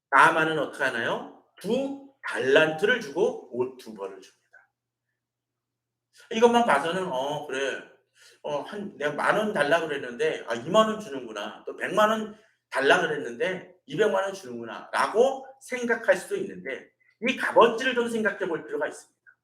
나만은 어떻게 하나요? 2달란트를 주고 옷 2벌을 줍니다. 이것만 봐서는 그래, 내가 10,000원 달라 그랬는데 20,000원 주는구나, 또 100,000원 달라 그랬는데 200,000원 주는구나 라고 생각할 수도 있는데 이 값어치를 좀 생각해 볼 필요가 있습니다.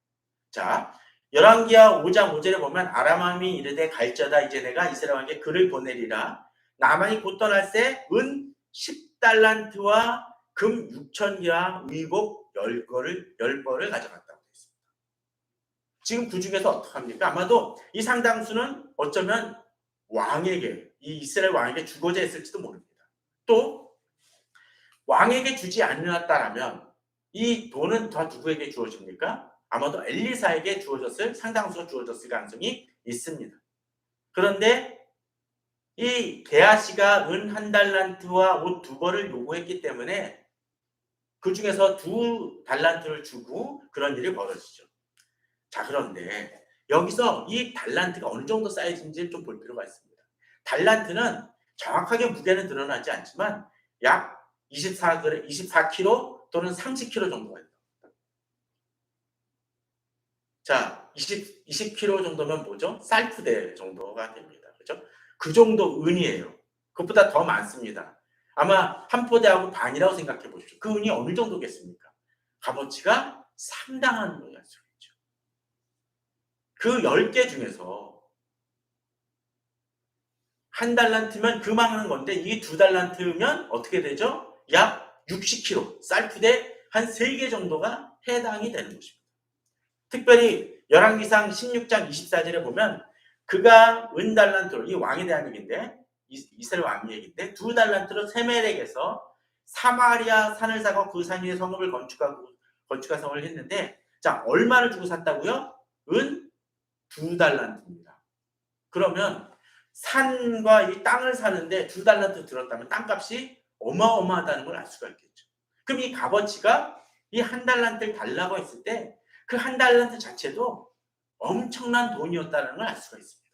자, 열왕기하 5장 5절에 보면 아람 왕이 이르되 갈지어다 이제 내가 이스라엘 왕에게 글을 보내리라. 나만이 곧 떠날새 은 10달란트와 금 6,000개와 의복 10벌을 가져갔다고 했습니다. 지금 그 중에서 어떡합니까? 아마도 이 상당수는 어쩌면 왕에게, 이 이스라엘 왕에게 주고자 했을지도 모릅니다. 또 왕에게 주지 않았다라면 이 돈은 다 누구에게 주어집니까? 아마도 엘리사에게 주어졌을, 상당수가 주어졌을 가능성이 있습니다. 그런데 이 게하시가 은 1달란트와 옷 2벌을 요구했기 때문에 그 중에서 2달란트를 주고 그런 일이 벌어지죠. 자, 그런데 여기서 이 달란트가 어느 정도 사이즈인지 좀 볼 필요가 있습니다. 달란트는 정확하게 무게는 드러나지 않지만 약 24kg 또는 30kg 정도가 있다. 자, 20kg 정도면 뭐죠? 쌀2대 정도가 됩니다. 그죠? 그 정도 은이에요. 그것보다 더 많습니다. 아마 한 포대하고 반이라고 생각해 보십시오. 그 은이 어느 정도겠습니까? 값어치가 상당한 거였죠. 그 10개 중에서 1달란트면 그만한 건데 이게 2달란트면 어떻게 되죠? 약 60kg, 쌀2대 한 3개 정도가 해당이 되는 것입니다. 특별히 열왕기상 16장 24절에 보면 그가 은달란트로, 이 왕에 대한 얘기인데 이스라엘 왕 얘기인데 2달란트로 세멜렉에서 사마리아 산을 사고 그 산 위에 성읍을 건축한 성을 했는데, 자, 얼마를 주고 샀다고요? 은 2달란트입니다. 그러면 산과 이 땅을 사는데 2달란트 들었다면 땅값이 어마어마하다는 걸 알 수가 있겠죠. 그럼 이 값어치가 이 1달란트를 달라고 했을 때 그 1달란트 자체도 엄청난 돈이었다는 걸 알 수가 있습니다.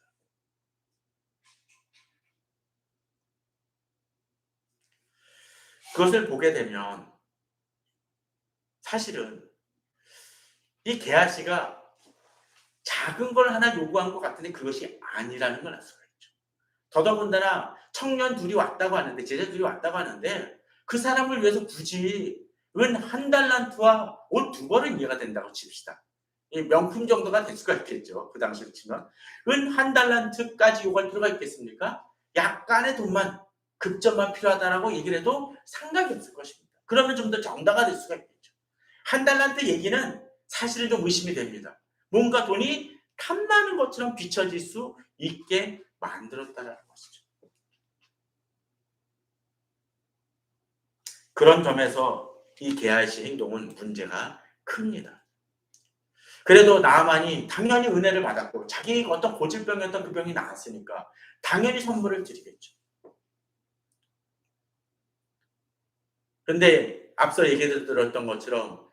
그것을 보게 되면 사실은 이 게하시가 작은 걸 하나 요구한 것 같은데 그것이 아니라는 걸 알 수가 있죠. 더더군다나 청년 둘이 왔다고 하는데, 제자 둘이 왔다고 하는데 그 사람을 위해서 굳이 은 한 달란트와 옷 2벌은 이해가 된다고 칩시다. 이 명품 정도가 될 수가 있겠죠. 그 당시로 치면. 은 한 달란트까지 요구할 필요가 있겠습니까? 약간의 돈만, 급전만 필요하다라고 얘기를 해도 상관이 없을 것입니다. 그러면 좀 더 정당화 될 수가 있겠죠. 한 달란트 얘기는 사실은 좀 의심이 됩니다. 뭔가 돈이 탐나는 것처럼 비춰질 수 있게 만들었다는 것이죠. 그런 점에서 이 게하시 행동은 문제가 큽니다. 그래도 나아만이 당연히 은혜를 받았고 자기 어떤 고질병이었던 그 병이 나았으니까 당연히 선물을 드리겠죠. 그런데 앞서 얘기 들었던 것처럼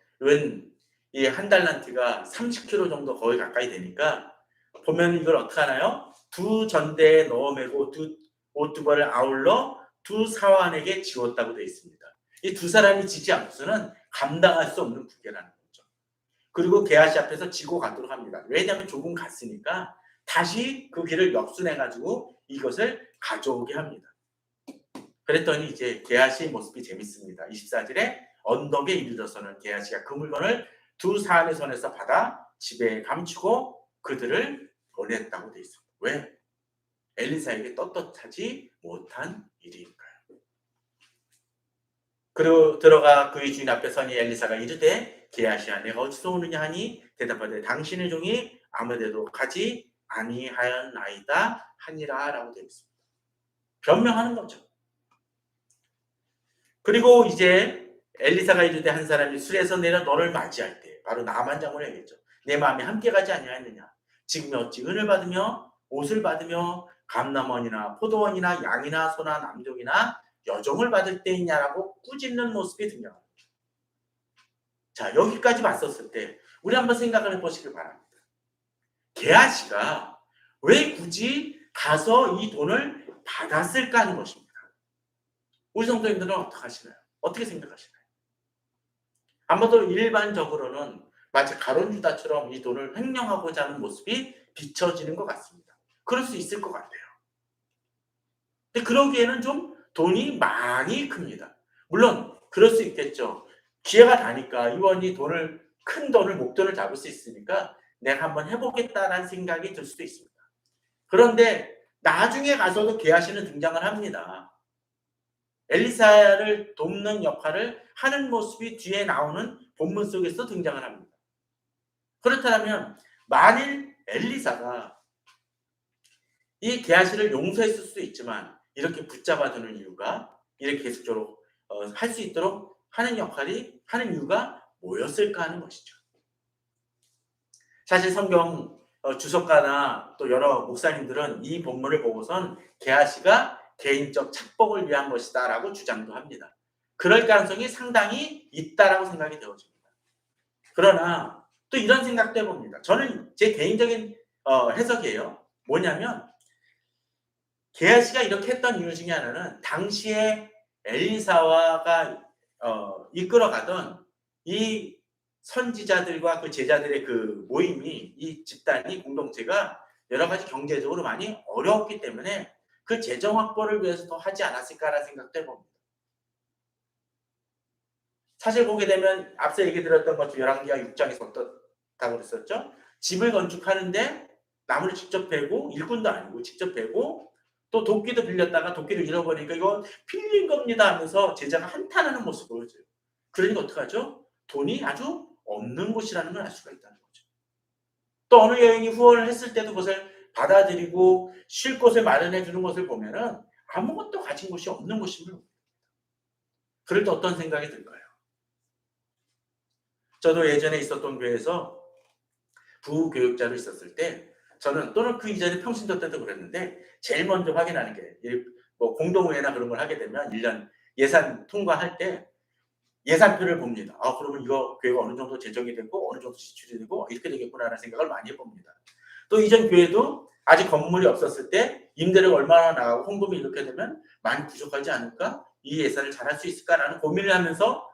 이 한 달란트가 30kg 정도 거의 가까이 되니까 보면 이걸 어떻게 하나요? 2전대에 넣어 매고 옷 2벌을 아울러 2사환에게 지웠다고 되어 있습니다. 이 2사람이 지지 않고서는 감당할 수 없는 무게라는 거죠. 그리고 게하시 앞에서 지고 가도록 합니다. 왜냐하면 조금 갔으니까 다시 그 길을 역순해가지고 이것을 가져오게 합니다. 그랬더니 이제 게하시의 모습이 재밌습니다. 24절에 언덕에 이르러서는 게하시가 그 물건을 2사람의 손에서 받아 집에 감추고 그들을 보냈다고 되어 있습니다. 왜? 엘리사에게 떳떳하지 못한 일이니까요. 그리고 들어가 그의 주인 앞에 서니 엘리사가 이르되 게하시야 내가 어디서 오느냐 하니 대답하되 당신의 종이 아무데도 가지 아니하였나이다 하니라 라고 되어 있습니다. 변명하는 거죠. 그리고 이제 엘리사가 이르되 한 사람이 술에서 내려 너를 맞이할 때 바로 나만 장군을 얘기했죠. 내 마음에 함께 가지 아니하였느냐. 지금 어찌 은을 받으며 옷을 받으며 감남원이나 포도원이나 양이나 소나 남종이나 여종을 받을 때이냐라고 꾸짖는 모습이 등장합니다. 자, 여기까지 봤었을 때 우리 한번 생각을 해보시길 바랍니다. 게하시가 왜 굳이 가서 이 돈을 받았을까 하는 것입니다. 우리 성도님들은 어떻게 하시나요? 어떻게 생각하시나요? 아마도 일반적으로는 마치 가룟 유다처럼 이 돈을 횡령하고자 하는 모습이 비춰지는 것 같습니다. 그럴 수 있을 것 같아요. 근데 그러기에는 좀 돈이 많이 큽니다. 물론 그럴 수 있겠죠. 기회가 나니까 이원이 큰 돈을 목돈을 잡을 수 있으니까 내가 한번 해보겠다라는 생각이 들 수도 있습니다. 그런데 나중에 가서도 게하시는 등장을 합니다. 엘리사를 돕는 역할을 하는 모습이 뒤에 나오는 본문 속에서 등장을 합니다. 그렇다면 만일 엘리사가 이 게하시를 용서했을 수도 있지만 이렇게 붙잡아두는 이유가 이렇게 계속적으로 할 수 있도록 하는 하는 이유가 뭐였을까 하는 것이죠. 사실 성경 주석가나 또 여러 목사님들은 이 본문을 보고선 게하시가 개인적 착복을 위한 것이다라고 주장도 합니다. 그럴 가능성이 상당히 있다라고 생각이 되어집니다. 그러나 또 이런 생각도 해봅니다. 저는 제 개인적인 해석이에요. 뭐냐면 게하시가 이렇게 했던 이유 중에 하나는 당시에 엘리사가 이끌어가던 이 선지자들과 그 제자들의 그 모임이 이 집단이 공동체가 여러 가지 경제적으로 많이 어려웠기 때문에 그 재정 확보를 위해서 더 하지 않았을까라는 생각도 해봅니다. 사실 보게 되면 앞서 얘기 드렸던 것처럼 열왕기하 6장에서 어떻다고 그랬었죠? 집을 건축하는데 나무를 직접 베고 일꾼도 아니고 직접 베고 또 도끼도 빌렸다가 도끼를 잃어버리니까 이거 빌린 겁니다 하면서 제자가 한탄하는 모습을 보여줘요. 그러니까 어떡하죠? 돈이 아주 없는 곳이라는 걸 알 수가 있다는 거죠. 또 어느 여인이 후원을 했을 때도 그것을 받아들이고 쉴 곳을 마련해 주는 것을 보면은 아무것도 가진 곳이 없는 곳임을 봅니다. 그럴 때 어떤 생각이 들까요? 저도 예전에 있었던 교회에서 부교육자로 있었을 때 저는 또는 그 이전에 평신도 때도 그랬는데 제일 먼저 확인하는 게 뭐 공동회의나 그런 걸 하게 되면 1년 예산 통과할 때 예산표를 봅니다. 그러면 이거 교회가 어느 정도 재정이 되고 어느 정도 지출이 되고 이렇게 되겠구나라는 생각을 많이 해봅니다. 또 이전 교회도 아직 건물이 없었을 때 임대료가 얼마나 나가고 홍금이 이렇게 되면 많이 부족하지 않을까? 이 예산을 잘할 수 있을까라는 고민을 하면서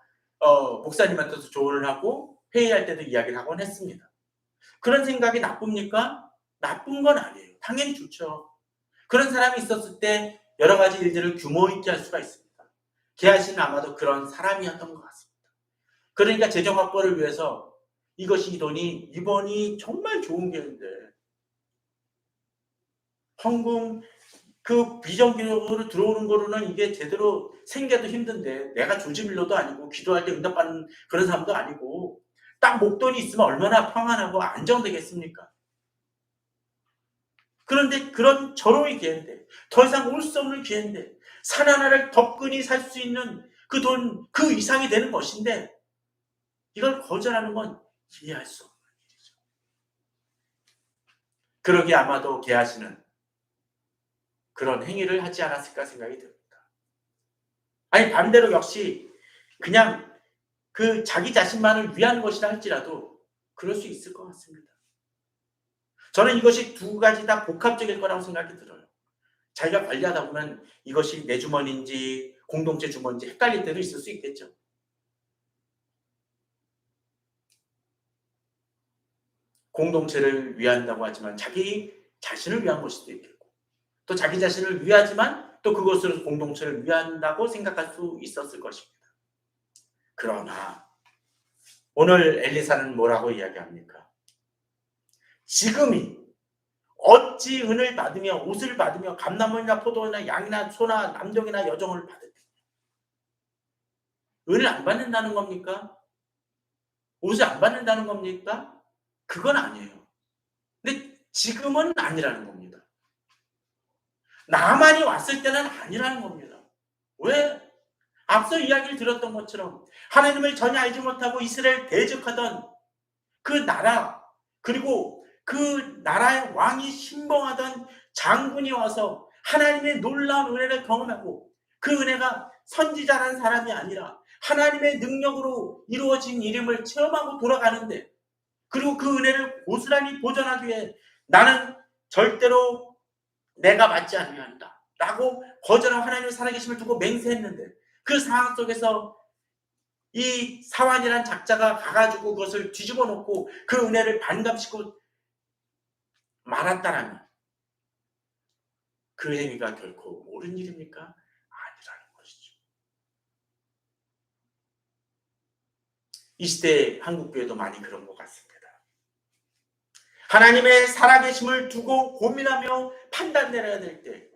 목사님한테도 조언을 하고 회의할 때도 이야기를 하곤 했습니다. 그런 생각이 나쁩니까? 나쁜 건 아니에요. 당연히 좋죠. 그런 사람이 있었을 때 여러 가지 일들을 규모 있게 할 수가 있습니다. 게하시는 아마도 그런 사람이었던 것 같습니다. 그러니까 재정 확보를 위해서 이것이 이 돈이 이번이 정말 좋은 기회인데 헌금 그 비정기적으로 들어오는 거로는 이게 제대로 생겨도 힘든데 내가 조지밀러도 아니고 기도할 때 응답받는 그런 사람도 아니고 딱 목돈이 있으면 얼마나 평안하고 안정되겠습니까? 그런데 그런 절호의 기회인데 더 이상 올 수 없는 기회인데 산 하나를 덕근히 살 수 있는 그 돈 그 이상이 되는 것인데 이걸 거절하는 건 이해할 수 없는 일이죠. 그러기에 아마도 게하시는 그런 행위를 하지 않았을까 생각이 듭니다. 아니 반대로 역시 그냥 그 자기 자신만을 위한 것이라 할지라도 그럴 수 있을 것 같습니다. 저는 이것이 두 가지 다 복합적일 거라고 생각이 들어요. 자기가 관리하다 보면 이것이 내 주머니인지 공동체 주머니인지 헷갈릴 때도 있을 수 있겠죠. 공동체를 위한다고 하지만 자기 자신을 위한 것일 수도 있겠고 또 자기 자신을 위하지만 또 그것으로 공동체를 위한다고 생각할 수 있었을 것입니다. 그러나 오늘 엘리사는 뭐라고 이야기합니까? 지금이 어찌 은을 받으며 옷을 받으며 감나무나 포도나 양이나 소나 남종이나 여종을 받을 때 은을 안 받는다는 겁니까? 옷을 안 받는다는 겁니까? 그건 아니에요. 근데 지금은 아니라는 겁니다. 나만이 왔을 때는 아니라는 겁니다. 왜? 앞서 이야기를 들었던 것처럼 하나님을 전혀 알지 못하고 이스라엘 대적하던 그 나라 그리고 그 나라의 왕이 신봉하던 장군이 와서 하나님의 놀라운 은혜를 경험하고 그 은혜가 선지자라는 사람이 아니라 하나님의 능력으로 이루어진 이름을 체험하고 돌아가는데 그리고 그 은혜를 고스란히 보존하기 위해 나는 절대로 내가 받지 아니한다 라고 거절한 하나님의 살아계심을 두고 맹세했는데 그 상황 속에서 이 사환이란 작자가 가가지고 그것을 뒤집어 놓고 그 은혜를 반갑시키고 말았다라면 그 행위가 결코 옳은 일입니까? 아니라는 것이죠. 이 시대 한국교회도 많이 그런 것 같습니다. 하나님의 살아계심을 두고 고민하며 판단 내려야 될 때,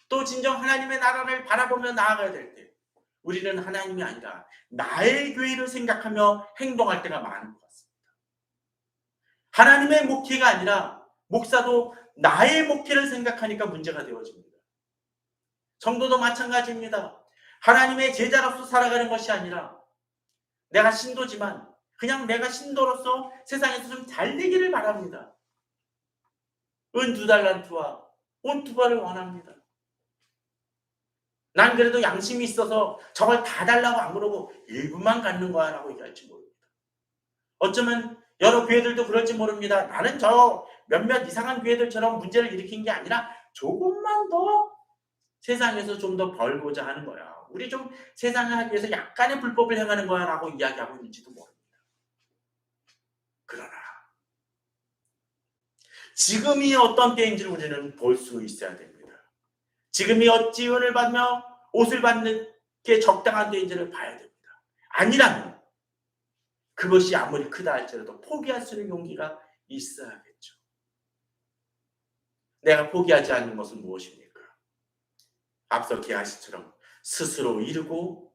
또 진정 하나님의 나라를 바라보며 나아가야 될 때, 우리는 하나님이 아니라 나의 교회를 생각하며 행동할 때가 많은 것 같습니다. 하나님의 목회가 아니라 목사도 나의 목회를 생각하니까 문제가 되어집니다. 성도도 마찬가지입니다. 하나님의 제자로서 살아가는 것이 아니라 내가 신도지만 그냥 내가 신도로서 세상에서 좀 잘 되기를 바랍니다. 은 2달란트와 온 2발을 원합니다. 난 그래도 양심이 있어서 저걸 다 달라고 안 그러고 일부만 갖는 거야 라고 얘기할지 모릅니다. 어쩌면 여러 교회들도 그럴지 모릅니다. 나는 저 몇몇 이상한 교회들처럼 문제를 일으킨 게 아니라 조금만 더 세상에서 좀 더 벌고자 하는 거야. 우리 좀 세상을 하기 위해서 약간의 불법을 행하는 거야 라고 이야기하고 있는지도 모릅니다. 그러나 지금이 어떤 때인지를 우리는 볼 수 있어야 됩니다. 지금이 어찌 은을 받며 옷을 받는 게 적당한 때인지를 봐야 됩니다. 아니라면 그것이 아무리 크다 할지라도 포기할 수 있는 용기가 있어야겠죠. 내가 포기하지 않는 것은 무엇입니까? 앞서 게하시처럼 스스로 이루고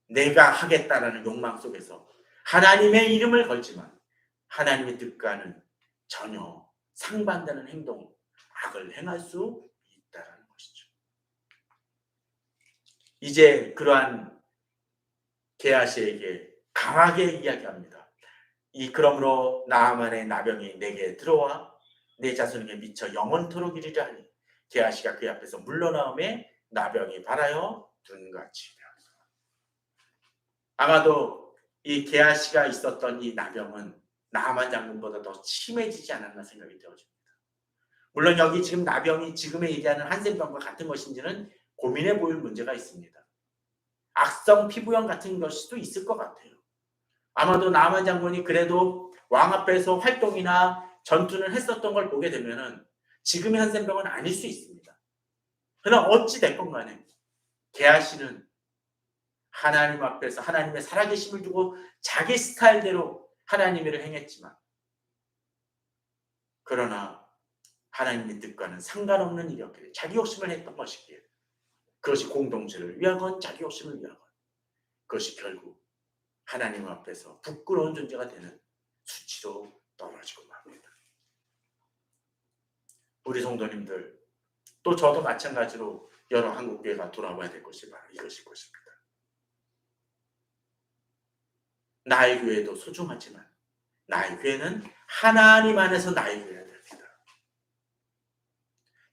내가 하겠다라는 욕망 속에서 하나님의 이름을 걸지만 하나님의 뜻과는 전혀 상반되는 행동, 악을 행할 수 있다는 것이죠. 이제 그러한 게하시에게 강하게 이야기합니다. 그러므로 나아만의 나병이 내게 들어와 내 자손에게 미쳐 영원토록 이르리라 하니 게하시가 그 앞에서 물러나오매 나병이 발하여 둔같이 되었다. 아마도 이 게하시가 있었던 이 나병은 나아만 장군보다 더 심해지지 않았나 생각이 되어집니다. 물론 여기 지금 나병이 지금에 얘기하는 한센병과 같은 것인지는 고민해 보일 문제가 있습니다. 악성 피부염 같은 것일 수도 있을 것 같아요. 아마도 나아만 장군이 그래도 왕 앞에서 활동이나 전투를 했었던 걸 보게 되면은 지금의 한센병은 아닐 수 있습니다. 그러나 어찌 됐건 간에 게하시는 하나님 앞에서 하나님의 살아계심을 두고 자기 스타일대로 하나님의 일을 행했지만, 그러나 하나님의 뜻과는 상관없는 일이었기에 자기 욕심을 했던 것이기에, 그것이 공동체를 위하건 자기 욕심을 위하건 그것이 결국 하나님 앞에서 부끄러운 존재가 되는 수치로 떨어지고 맙니다. 우리 성도님들, 또 저도 마찬가지로 여러 한국교회가 돌아봐야 될 것이 바로 이것일 것입니다. 나의 교회도 소중하지만 나의 교회는 하나님 안에서 나의 교회가 됩니다.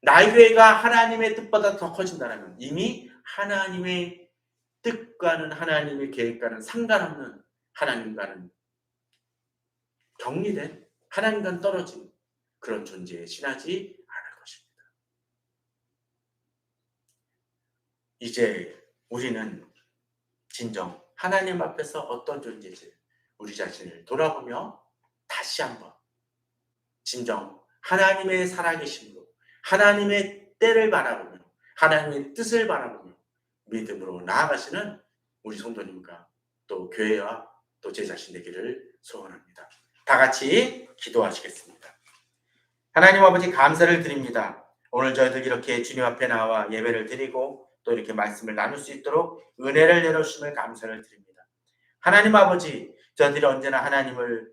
나의 교회가 하나님의 뜻보다 더 커진다면 이미 하나님의 뜻과는 하나님의 계획과는 상관없는, 하나님과는 격리된, 하나님과는 떨어진 그런 존재에 지나지 않을 것입니다. 이제 우리는 진정 하나님 앞에서 어떤 존재인지 우리 자신을 돌아보며 다시 한번 진정 하나님의 살아계심으로 하나님의 때를 바라보며 하나님의 뜻을 바라보며 믿음으로 나아가시는 우리 성도님과 또 교회와 또 제 자신 되기를 소원합니다. 다 같이 기도하시겠습니다. 하나님 아버지, 감사를 드립니다. 오늘 저희들 이렇게 주님 앞에 나와 예배를 드리고 또 이렇게 말씀을 나눌 수 있도록 은혜를 내려주심을 감사를 드립니다. 하나님 아버지, 저희들이 언제나 하나님을,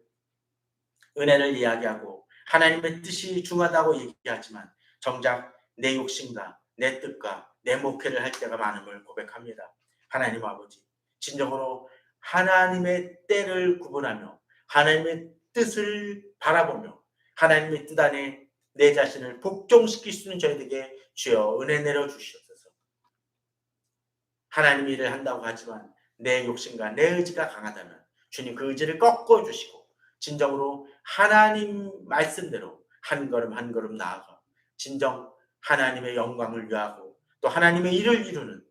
은혜를 이야기하고 하나님의 뜻이 중요하다고 얘기하지만 정작 내 욕심과 내 뜻과 내 목회를 할 때가 많음을 고백합니다. 하나님 아버지, 진정으로 하나님의 때를 구분하며 하나님의 뜻을 바라보며 하나님의 뜻 안에 내 자신을 복종시킬 수 있는 저희에게 주여 은혜 내려 주시옵소서. 하나님 일을 한다고 하지만 내 욕심과 내 의지가 강하다면 주님 그 의지를 꺾어 주시고 진정으로 하나님 말씀대로 한 걸음 한 걸음 나아가 진정 하나님의 영광을 위하고 또 하나님의 일을 이루는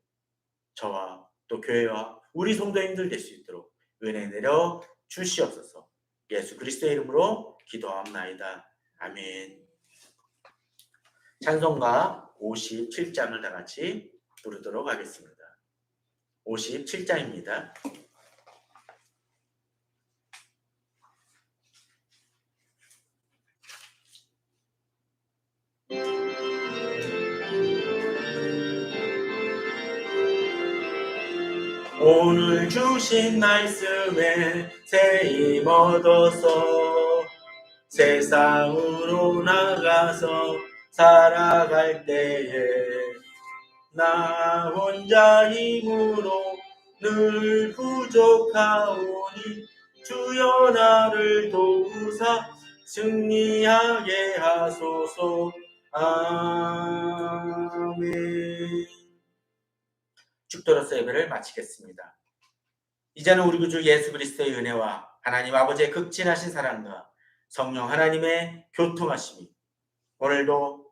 저와 또 교회와 우리 성도님들 될 수 있도록 은혜 내려 주시옵소서. 예수 그리스도의 이름으로 기도하옵나이다. 아멘. 찬송가 57장을 다 같이 부르도록 하겠습니다. 57장입니다. 오늘 주신 말씀에 새 힘 얻어서 세상으로 나가서 살아갈 때에 나 혼자 힘으로 늘 부족하오니 주여 나를 도우사 승리하게 하소서. 아멘. 축도로서 예배를 마치겠습니다. 이제는 우리 구주 예수 그리스도의 은혜와 하나님 아버지의 극진하신 사랑과 성령 하나님의 교통하심이 오늘도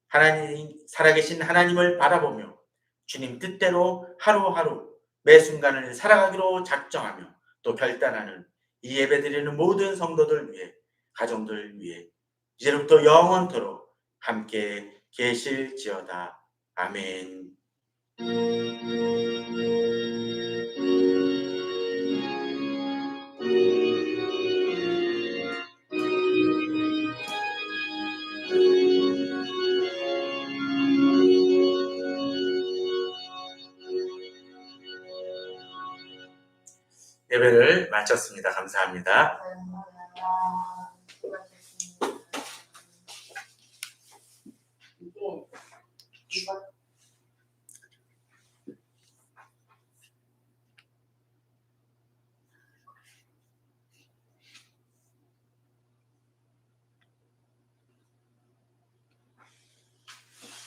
하나님, 살아계신 하나님을 바라보며 주님 뜻대로 하루하루 매 순간을 살아가기로 작정하며 또 결단하는 이 예배드리는 모든 성도들 위해, 가정들 위해 이제부터 영원토록 함께 계실지어다. 아멘. 예배를 마쳤습니다. 감사합니다. 이게 이거